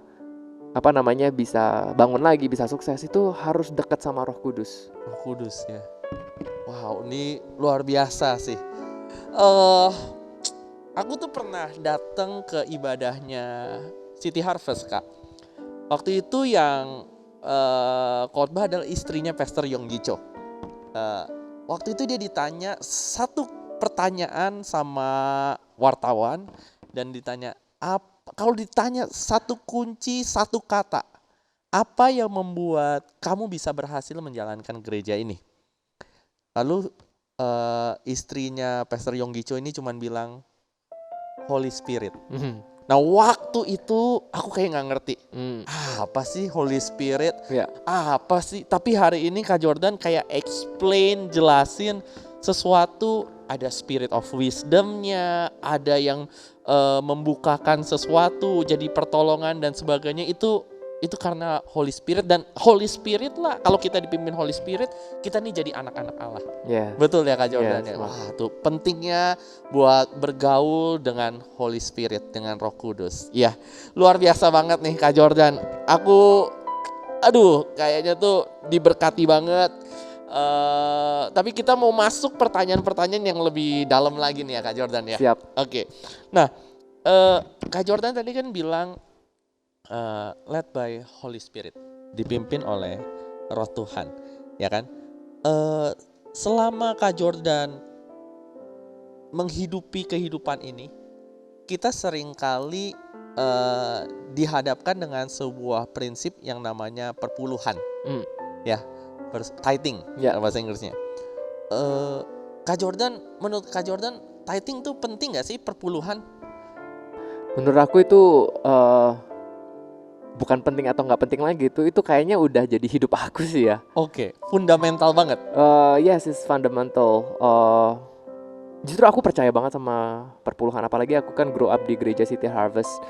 bisa bangun lagi, bisa sukses itu harus dekat sama Roh Kudus. Roh Kudus ya. Wow, ini luar biasa sih. Aku tuh pernah datang ke ibadahnya City Harvest, Kak. Waktu itu yang khotbah adalah istrinya Pastor Yonggi Cho. Waktu itu dia ditanya satu pertanyaan sama wartawan dan ditanya, kalau ditanya satu kunci, satu kata, apa yang membuat kamu bisa berhasil menjalankan gereja ini? Lalu istrinya Pastor Yonggi Cho ini cuman bilang Holy Spirit. Nah waktu itu aku kayak gak ngerti apa sih Holy Spirit, apa sih. Tapi hari ini Kak Jordan kayak explain, jelasin sesuatu. Ada spirit of wisdomnya, ada yang membukakan sesuatu jadi pertolongan dan sebagainya. Itu karena Holy Spirit, dan Holy Spirit lah, kalau kita dipimpin Holy Spirit, kita nih jadi anak-anak Allah. Betul ya Kak Jordan ya? Wah tuh pentingnya buat bergaul dengan Holy Spirit, dengan Roh Kudus. Ya luar biasa banget nih Kak Jordan. Aku kayaknya tuh diberkati banget. Tapi kita mau masuk pertanyaan-pertanyaan yang lebih dalam lagi nih ya Kak Jordan ya. Siap. Oke. Nah Kak Jordan tadi kan bilang led by Holy Spirit, dipimpin oleh Roh Tuhan, ya kan? Selama Kak Jordan menghidupi kehidupan ini, kita seringkali dihadapkan dengan sebuah prinsip yang namanya perpuluhan, ya, tithing, bahasa Inggrisnya. Kak Jordan, menurut Kak Jordan, tithing tuh penting nggak sih, perpuluhan? Menurut aku itu bukan penting atau nggak penting lagi, itu kayaknya udah jadi hidup aku sih ya. Oke, fundamental banget. Yes, it's fundamental. Justru aku percaya banget sama perpuluhan, apalagi aku kan grow up di gereja City Harvest.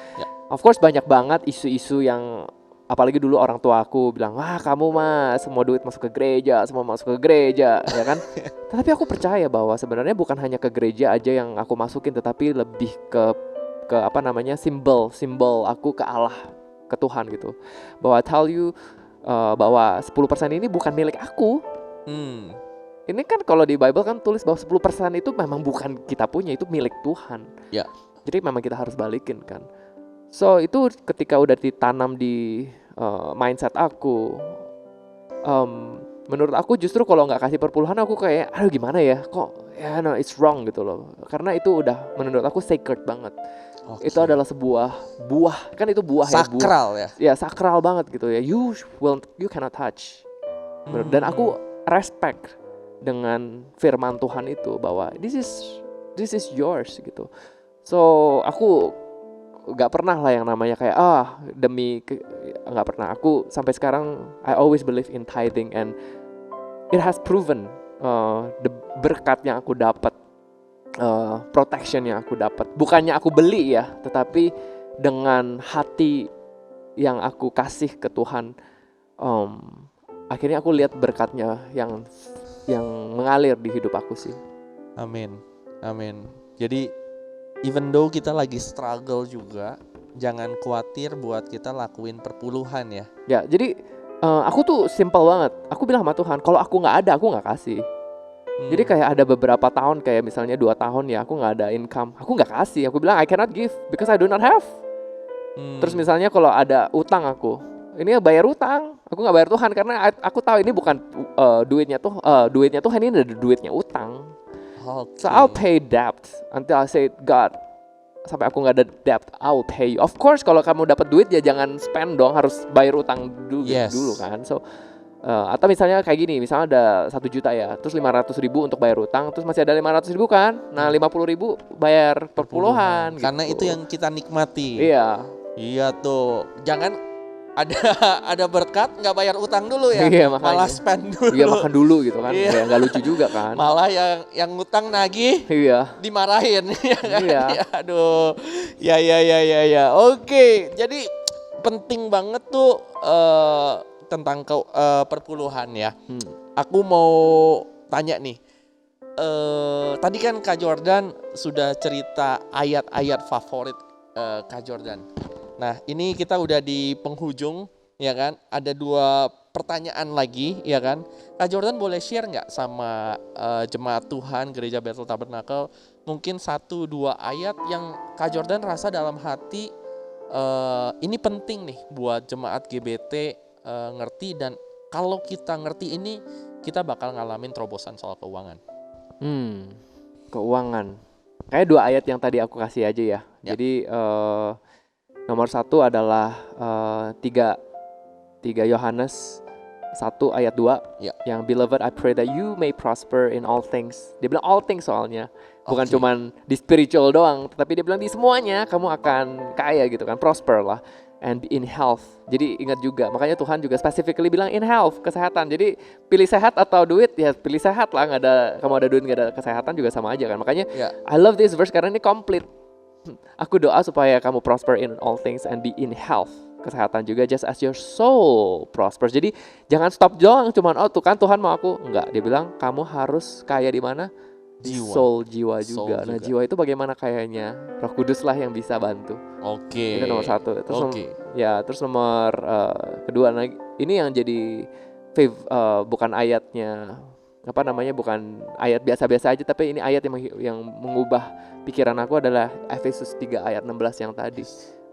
Of course banyak banget isu-isu yang, apalagi dulu orang tua aku bilang, wah kamu mah semua duit masuk ke gereja, semua masuk ke gereja, ya kan? Tetapi aku percaya bahwa sebenarnya bukan hanya ke gereja aja yang aku masukin, tetapi lebih ke simbol aku ke Allah, ke Tuhan gitu. Bahwa I tell you bahwa 10% ini bukan milik aku. Ini kan kalau di Bible kan tulis bahwa 10% itu memang bukan kita punya, itu milik Tuhan. Jadi memang kita harus balikin kan. So itu ketika udah ditanam di mindset aku, menurut aku justru kalau nggak kasih perpuluhan aku kayak, aduh gimana ya, kok ya no it's wrong gitu loh. Karena itu udah menurut aku sacred banget. Itu adalah sebuah buah, kan itu buah sakral ya. Ya sakral banget gitu ya. You cannot touch. Dan aku respect dengan firman Tuhan itu bahwa this is yours gitu. So aku nggak pernah lah yang namanya kayak nggak pernah. Aku sampai sekarang I always believe in tithing and it has proven the berkat yang aku dapat, protection yang aku dapat, bukannya aku beli ya, tetapi dengan hati yang aku kasih ke Tuhan, akhirnya aku lihat berkatnya yang mengalir di hidup aku sih. Amin. Jadi even though kita lagi struggle juga, jangan khawatir buat kita lakuin perpuluhan ya. Ya, jadi aku tuh simple banget. Aku bilang sama Tuhan, kalau aku nggak ada, aku nggak kasih. Jadi kayak ada beberapa tahun, kayak misalnya 2 tahun ya, aku nggak ada income, aku nggak kasih. Aku bilang I cannot give because I do not have. Terus misalnya kalau ada utang aku, ini bayar utang. Aku nggak bayar Tuhan karena aku tahu ini bukan duitnya Tuhan, ini ada duitnya utang. So I'll pay debt until I say God, sampai aku nggak ada debt, I'll pay you. Of course kalau kamu dapat duit ya jangan spend dong, harus bayar utang dulu kan. So atau misalnya kayak gini, misalnya ada 1 juta ya, terus 500.000 untuk bayar utang, terus masih ada 500.000 kan, nah 50.000 bayar perpuluhan. Karena gitu. itu yang kita nikmati. Iya Tuh, jangan ada berkat nggak bayar utang dulu ya, Iya, makanya. malah spend dulu. Iya, makan dulu gitu kan, Iya. ya nggak lucu juga kan. Malah yang ngutang nagih Iya. dimarahin. Ya kan? Iya. Ya, aduh, ya. Oke, jadi penting banget tuh tentang perpuluhan ya. Aku mau tanya nih, tadi kan Kak Jordan sudah cerita ayat-ayat favorit Kak Jordan. Nah, ini kita udah di penghujung, ya kan? Ada 2 pertanyaan lagi, ya kan? Kak Jordan boleh share nggak sama jemaat Tuhan Gereja Bethel Tabernacle mungkin 1-2 ayat yang Kak Jordan rasa dalam hati ini penting nih buat jemaat GBT ngerti, dan kalau kita ngerti ini kita bakal ngalamin terobosan soal keuangan. Keuangan. Kayak 2 ayat yang tadi aku kasih aja ya. Jadi nomor 1 adalah 3 Yohanes 1 ayat 2 yang beloved I pray that you may prosper in all things. Dia bilang all things soalnya. Bukan cuman di spiritual doang, tapi dia bilang di semuanya kamu akan kaya gitu kan, prosper lah. And be in health. Jadi ingat juga, makanya Tuhan juga specifically bilang in health, kesehatan. Jadi pilih sehat atau duit, ya pilih sehat lah. Nggak ada, kamu ada duit nggak ada kesehatan juga sama aja kan. Makanya I love this verse karena ini komplit. Aku doa supaya kamu prosper in all things and be in health, kesehatan juga, just as your soul prospers. Jadi jangan stop doang cuman tuh kan Tuhan mau aku, enggak. Dia bilang kamu harus kaya di mana? Jiwa juga. Nah, jiwa itu bagaimana kayanya? Roh Kudus lah yang bisa bantu. Oke. Itu nomor 1. Terus terus nomor kedua, nah ini yang jadi bukan ayatnya bukan ayat biasa-biasa aja, tapi ini ayat yang mengubah pikiran aku adalah Efesus 3 ayat 16 yang tadi.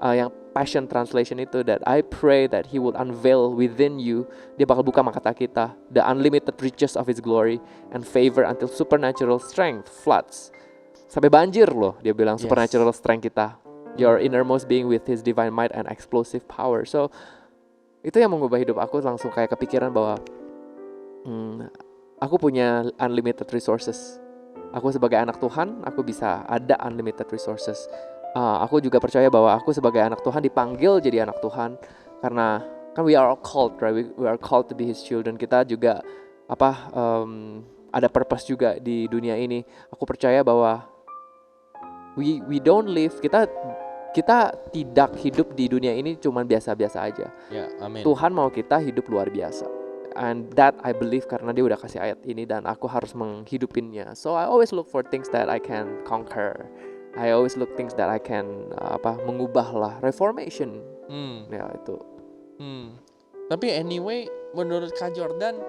Yang Passion Translation itu, that I pray that He will unveil within you, dia bakal buka mata kita, the unlimited riches of His glory and favor until supernatural strength floods. Sampai banjir loh, dia bilang supernatural strength kita, your innermost being with His divine might and explosive power. So itu yang mengubah hidup aku, langsung kayak kepikiran bahwa aku punya unlimited resources. Aku sebagai anak Tuhan, aku bisa ada unlimited resources. Aku juga percaya bahwa aku sebagai anak Tuhan dipanggil jadi anak Tuhan karena kan we are all called, right? We are called to be His children. Kita juga ada purpose juga di dunia ini. Aku percaya bahwa we don't live, kita tidak hidup di dunia ini cuman biasa-biasa aja. Amin. Tuhan mau kita hidup luar biasa. And that I believe karena dia udah kasih ayat ini dan aku harus menghidupinnya. So I always look for things that I can conquer. I always look things that I can mengubah lah, reformation. Ya itu. Tapi anyway, menurut Kak Jordan,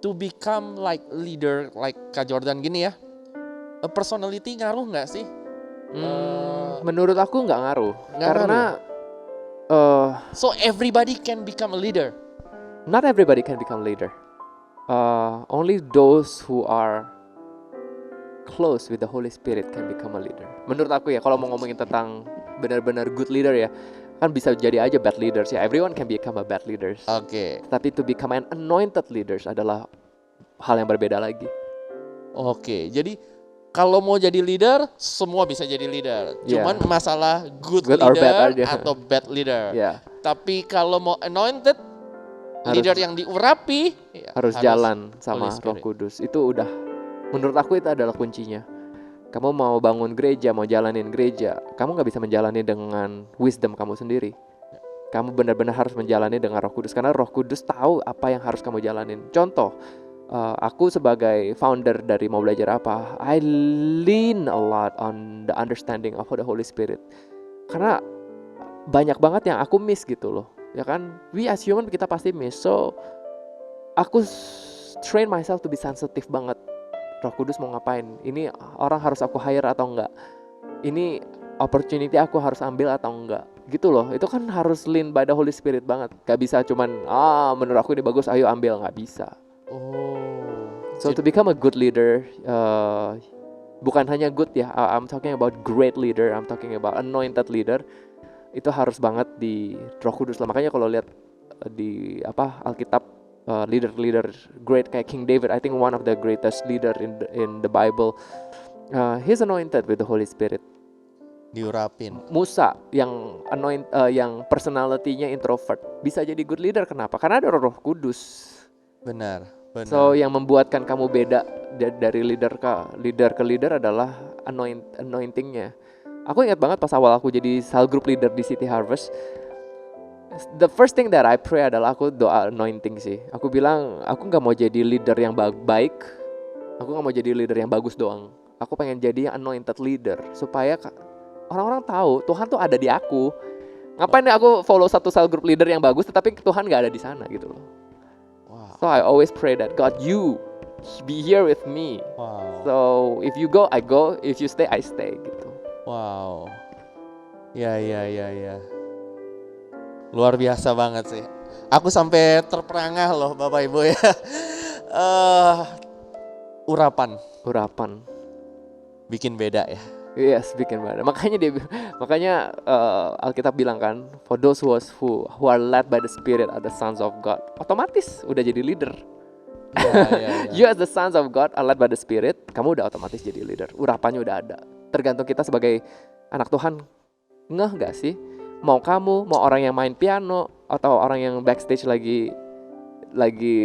to become like leader like Kak Jordan gini ya, personality ngaruh nggak sih? Menurut aku nggak ngaruh. Karena so everybody can become a leader. Not everybody can become leader. Only those who are close with the Holy Spirit can become a leader. Menurut aku ya, kalau mau ngomongin tentang benar-benar good leader ya, kan bisa jadi aja bad leaders ya. Everyone can become a bad leaders. Oke. Tapi to become an anointed leaders adalah hal yang berbeda lagi. Oke. Jadi kalau mau jadi leader, semua bisa jadi leader. Cuman masalah good leader atau bad leader. Tapi kalau mau anointed, leader yang diurapi, harus jalan sama Roh Kudus. Itu udah, menurut aku itu adalah kuncinya. Kamu mau bangun gereja, mau jalanin gereja, kamu gak bisa menjalani dengan wisdom kamu sendiri. Kamu benar-benar harus menjalani dengan Roh Kudus, karena Roh Kudus tahu apa yang harus kamu jalanin. Contoh, aku sebagai founder dari Mau Belajar Apa, I lean a lot on the understanding of the Holy Spirit. Karena banyak banget yang aku miss gitu loh. Ya kan, we as human kita pasti miss. So, aku train myself to be sensitive banget. Roh Kudus mau ngapain? Ini orang harus aku hire atau enggak? Ini opportunity aku harus ambil atau enggak? gitu loh. Itu kan harus lean by the Holy Spirit banget. Gak bisa cuman menurut aku ini bagus, ayo ambil, nggak bisa. Oh. So to become a good leader, bukan hanya good ya, I'm talking about great leader, I'm talking about anointed leader. Itu harus banget di Roh Kudus lah. Makanya kalau lihat di Alkitab, leader-leader great kayak King David, I think one of the greatest leader in the Bible, he's anointed with the Holy Spirit. Diurapin. Musa yang yang personality-nya introvert bisa jadi good leader, kenapa? Karena ada Roh Kudus. Benar. So yang membuatkan kamu beda dari leader ke leader adalah anointingnya. Aku ingat banget pas awal aku jadi cell group leader di City Harvest, the first thing that I pray adalah aku doa anointing sih. Aku bilang aku nggak mau jadi leader yang baik, aku nggak mau jadi leader yang bagus doang. Aku pengen jadi yang anointed leader supaya orang-orang tahu Tuhan tuh ada di aku. Ngapain ya aku follow satu cell group leader yang bagus tetapi Tuhan nggak ada di sana gitu loh. Wow. So I always pray that God, you be here with me. Wow. So if you go, I go. If you stay, I stay gitu. Wow. Ya. Luar biasa banget sih. Aku sampai terperangah loh Bapak Ibu ya. Urapan bikin beda ya. Yes, bikin beda. Makanya Alkitab bilang kan, for those who are led by the Spirit are the sons of God. Otomatis udah jadi leader. Ya. You as the sons of God are led by the Spirit, kamu udah otomatis jadi leader. Urapannya udah ada. Tergantung kita sebagai anak Tuhan, ngeh gak sih? Mau kamu, mau orang yang main piano, atau orang yang backstage lagi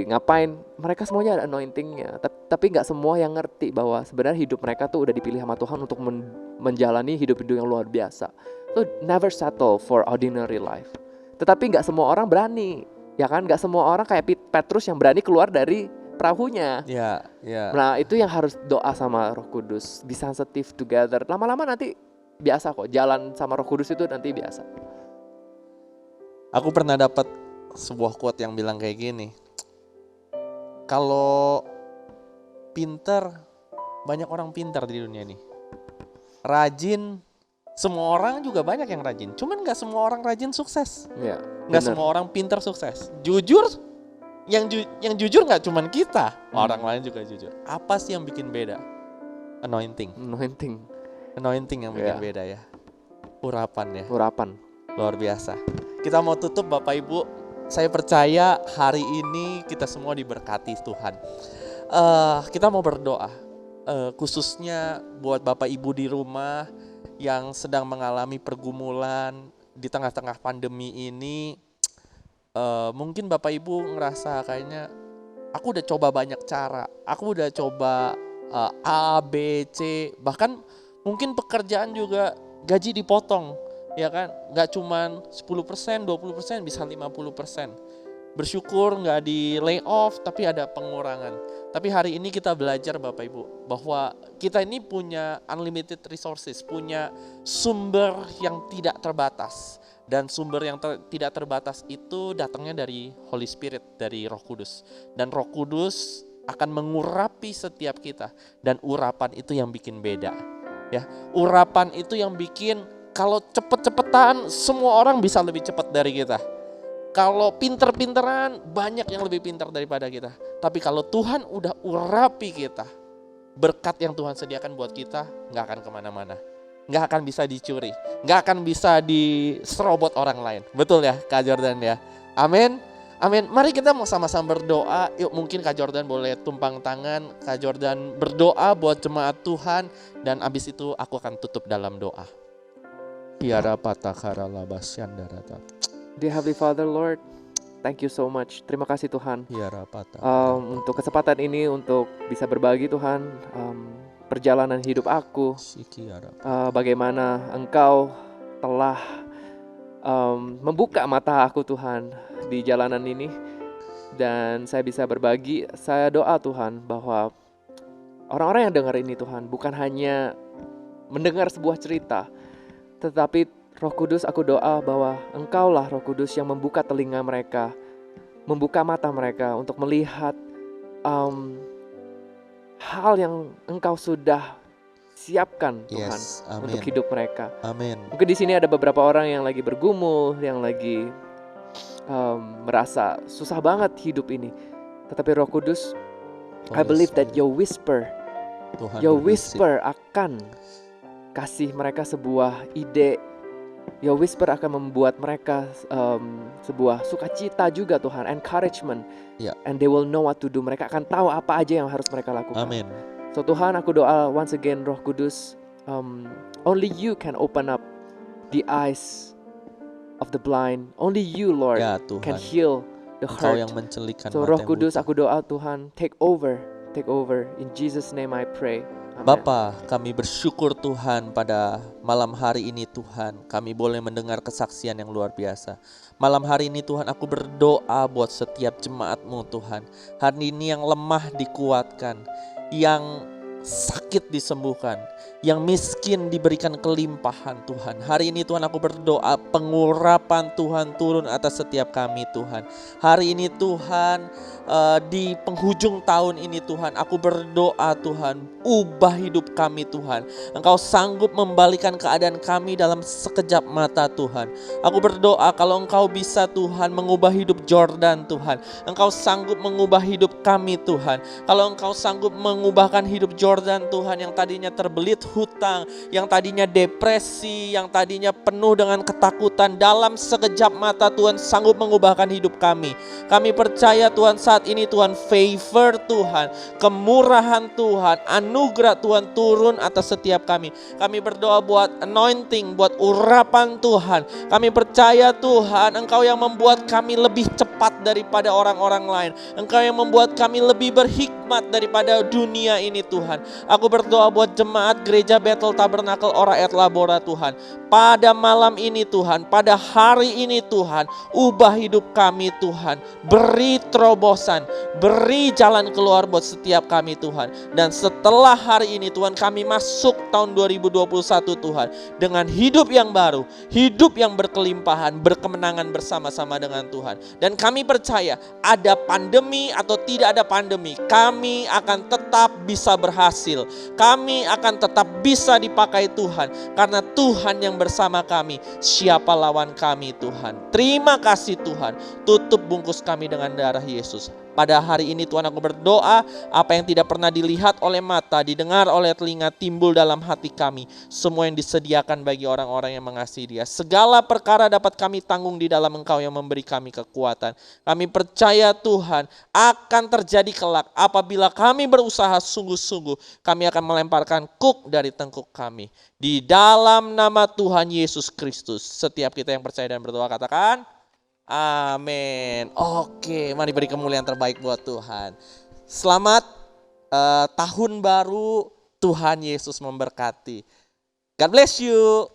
ngapain, mereka semuanya ada anointingnya. Tapi gak semua yang ngerti bahwa sebenarnya hidup mereka tuh udah dipilih sama Tuhan untuk menjalani hidup-hidup yang luar biasa. So never settle for ordinary life. Tetapi gak semua orang berani, ya kan? Gak semua orang kayak Petrus yang berani keluar dari perahunya. Ya. Nah itu yang harus doa sama Roh Kudus, be sensitive together. Lama-lama nanti biasa kok, jalan sama Roh Kudus itu nanti biasa. Aku pernah dapat sebuah quote yang bilang kayak gini. Kalau pintar, banyak orang pintar di dunia ini. Rajin, semua orang juga banyak yang rajin. Cuman gak semua orang rajin sukses. Ya, Gak semua orang pintar sukses. Jujur, yang jujur gak cuman kita, orang lain juga jujur. Apa sih yang bikin beda? Anointing yang bikin beda ya. Urapan. Luar biasa. Kita mau tutup Bapak Ibu. Saya percaya hari ini kita semua diberkati Tuhan. Kita mau berdoa, khususnya buat Bapak Ibu di rumah yang sedang mengalami pergumulan di tengah-tengah pandemi ini. Mungkin Bapak Ibu ngerasa kayaknya aku udah coba banyak cara, aku udah coba A, B, C, bahkan mungkin pekerjaan juga gaji dipotong, ya kan? Gak cuman 10%, 20%, bisa 50%. Bersyukur gak di lay off, tapi ada pengurangan. Tapi hari ini kita belajar Bapak Ibu, bahwa kita ini punya unlimited resources, punya sumber yang tidak terbatas. Dan sumber yang tidak terbatas itu datangnya dari Holy Spirit, dari Roh Kudus. Dan Roh Kudus akan mengurapi setiap kita. Dan urapan itu yang bikin beda. Ya, urapan itu yang bikin kalau cepet-cepetan semua orang bisa lebih cepat dari kita. Kalau pinter-pinteran banyak yang lebih pintar daripada kita. Tapi kalau Tuhan udah urapi kita, berkat yang Tuhan sediakan buat kita gak akan kemana-mana. Gak akan bisa dicuri, gak akan bisa diserobot orang lain. Betul ya Kak Jordan ya? Amin. Mari kita mau sama-sama berdoa. Yuk mungkin Kak Jordan boleh tumpang tangan. Kak Jordan berdoa buat jemaat Tuhan. Dan abis itu aku akan tutup dalam doa. Dear Heavenly Father, Lord, thank you so much. Terima kasih Tuhan untuk kesempatan ini untuk bisa berbagi Tuhan, perjalanan hidup aku, bagaimana Engkau telah membuka mata aku Tuhan di jalanan ini, dan saya bisa berbagi. Saya doa Tuhan bahwa orang-orang yang dengar ini Tuhan bukan hanya mendengar sebuah cerita, tetapi Roh Kudus, aku doa bahwa Engkaulah Roh Kudus yang membuka telinga mereka, membuka mata mereka untuk melihat hal yang Engkau sudah siapkan Tuhan Yes, untuk amin. hidup mereka. Amin. Mungkin di sini ada beberapa orang yang lagi bergumul, yang lagi merasa susah banget hidup ini. Tetapi Roh Kudus, I Holy believe that Spirit, your whisper Tuhan Your berbisik. whisper akan kasih mereka sebuah ide. Your whisper akan membuat mereka sebuah sukacita juga Tuhan, encouragement. Ya. And they will know what to do. Mereka akan tahu apa aja yang harus mereka lakukan. Amin. So Tuhan, aku doa once again, Roh Kudus, only you can open up the eyes of the blind. Only you, Lord, Ya can Tuhan, heal the Engkau hurt. yang mencelikan So mata Roh yang Kudus, buta. aku doa Tuhan, take over. In Jesus' name I pray. Amen. Bapa, kami bersyukur Tuhan pada malam hari ini Tuhan, kami boleh mendengar kesaksian yang luar biasa. Malam hari ini Tuhan, aku berdoa buat setiap jemaat-Mu Tuhan. Hari ini yang lemah dikuatkan, yang sakit disembuhkan, yang miskin diberikan kelimpahan Tuhan. Hari ini Tuhan, aku berdoa pengurapan Tuhan turun atas setiap kami Tuhan. Hari ini Tuhan, di penghujung tahun ini Tuhan, aku berdoa Tuhan, ubah hidup kami Tuhan. Engkau sanggup membalikan keadaan kami dalam sekejap mata Tuhan. Aku berdoa kalau Engkau bisa Tuhan mengubah hidup Jordan Tuhan, Engkau sanggup mengubah hidup kami Tuhan. Kalau Engkau sanggup mengubahkan hidup Jordan Tuhan, yang tadinya terbelit hutang, yang tadinya depresi, yang tadinya penuh dengan ketakutan, dalam sekejap mata Tuhan sanggup mengubahkan hidup kami. Kami percaya Tuhan, saat ini Tuhan, favor Tuhan, kemurahan Tuhan, anugerah Tuhan turun atas setiap kami. Kami berdoa buat anointing, buat urapan Tuhan. Kami percaya Tuhan, Engkau yang membuat kami lebih cepat daripada orang-orang lain. Engkau yang membuat kami lebih berhikmat daripada dunia ini Tuhan. Aku berdoa buat jemaat gereja Bethel Tabernakel Ora et Labora Tuhan. Pada malam ini Tuhan, pada hari ini Tuhan, ubah hidup kami Tuhan. Beri terobosan, beri jalan keluar buat setiap kami Tuhan. Dan setelah hari ini Tuhan, kami masuk tahun 2021 Tuhan, dengan hidup yang baru, hidup yang berkelimpahan, berkemenangan bersama-sama dengan Tuhan. Dan kami percaya ada pandemi atau tidak ada pandemi, kami akan tetap bisa berhasil. Kami akan tetap bisa dipakai Tuhan, karena Tuhan yang bersama kami. Siapa lawan kami Tuhan? Terima kasih Tuhan. Tutup bungkus kami dengan darah Yesus. Pada hari ini Tuhan, aku berdoa, apa yang tidak pernah dilihat oleh mata, didengar oleh telinga, timbul dalam hati kami. Semua yang disediakan bagi orang-orang yang mengasihi Dia. Segala perkara dapat kami tanggung di dalam Engkau yang memberi kami kekuatan. Kami percaya Tuhan, akan terjadi kelak apabila kami berusaha sungguh-sungguh, kami akan melemparkan kuk dari tengkuk kami. Di dalam nama Tuhan Yesus Kristus. Setiap kita yang percaya dan berdoa katakan amin. Oke, mari beri kemuliaan terbaik buat Tuhan. Selamat tahun baru, Tuhan Yesus memberkati. God bless you.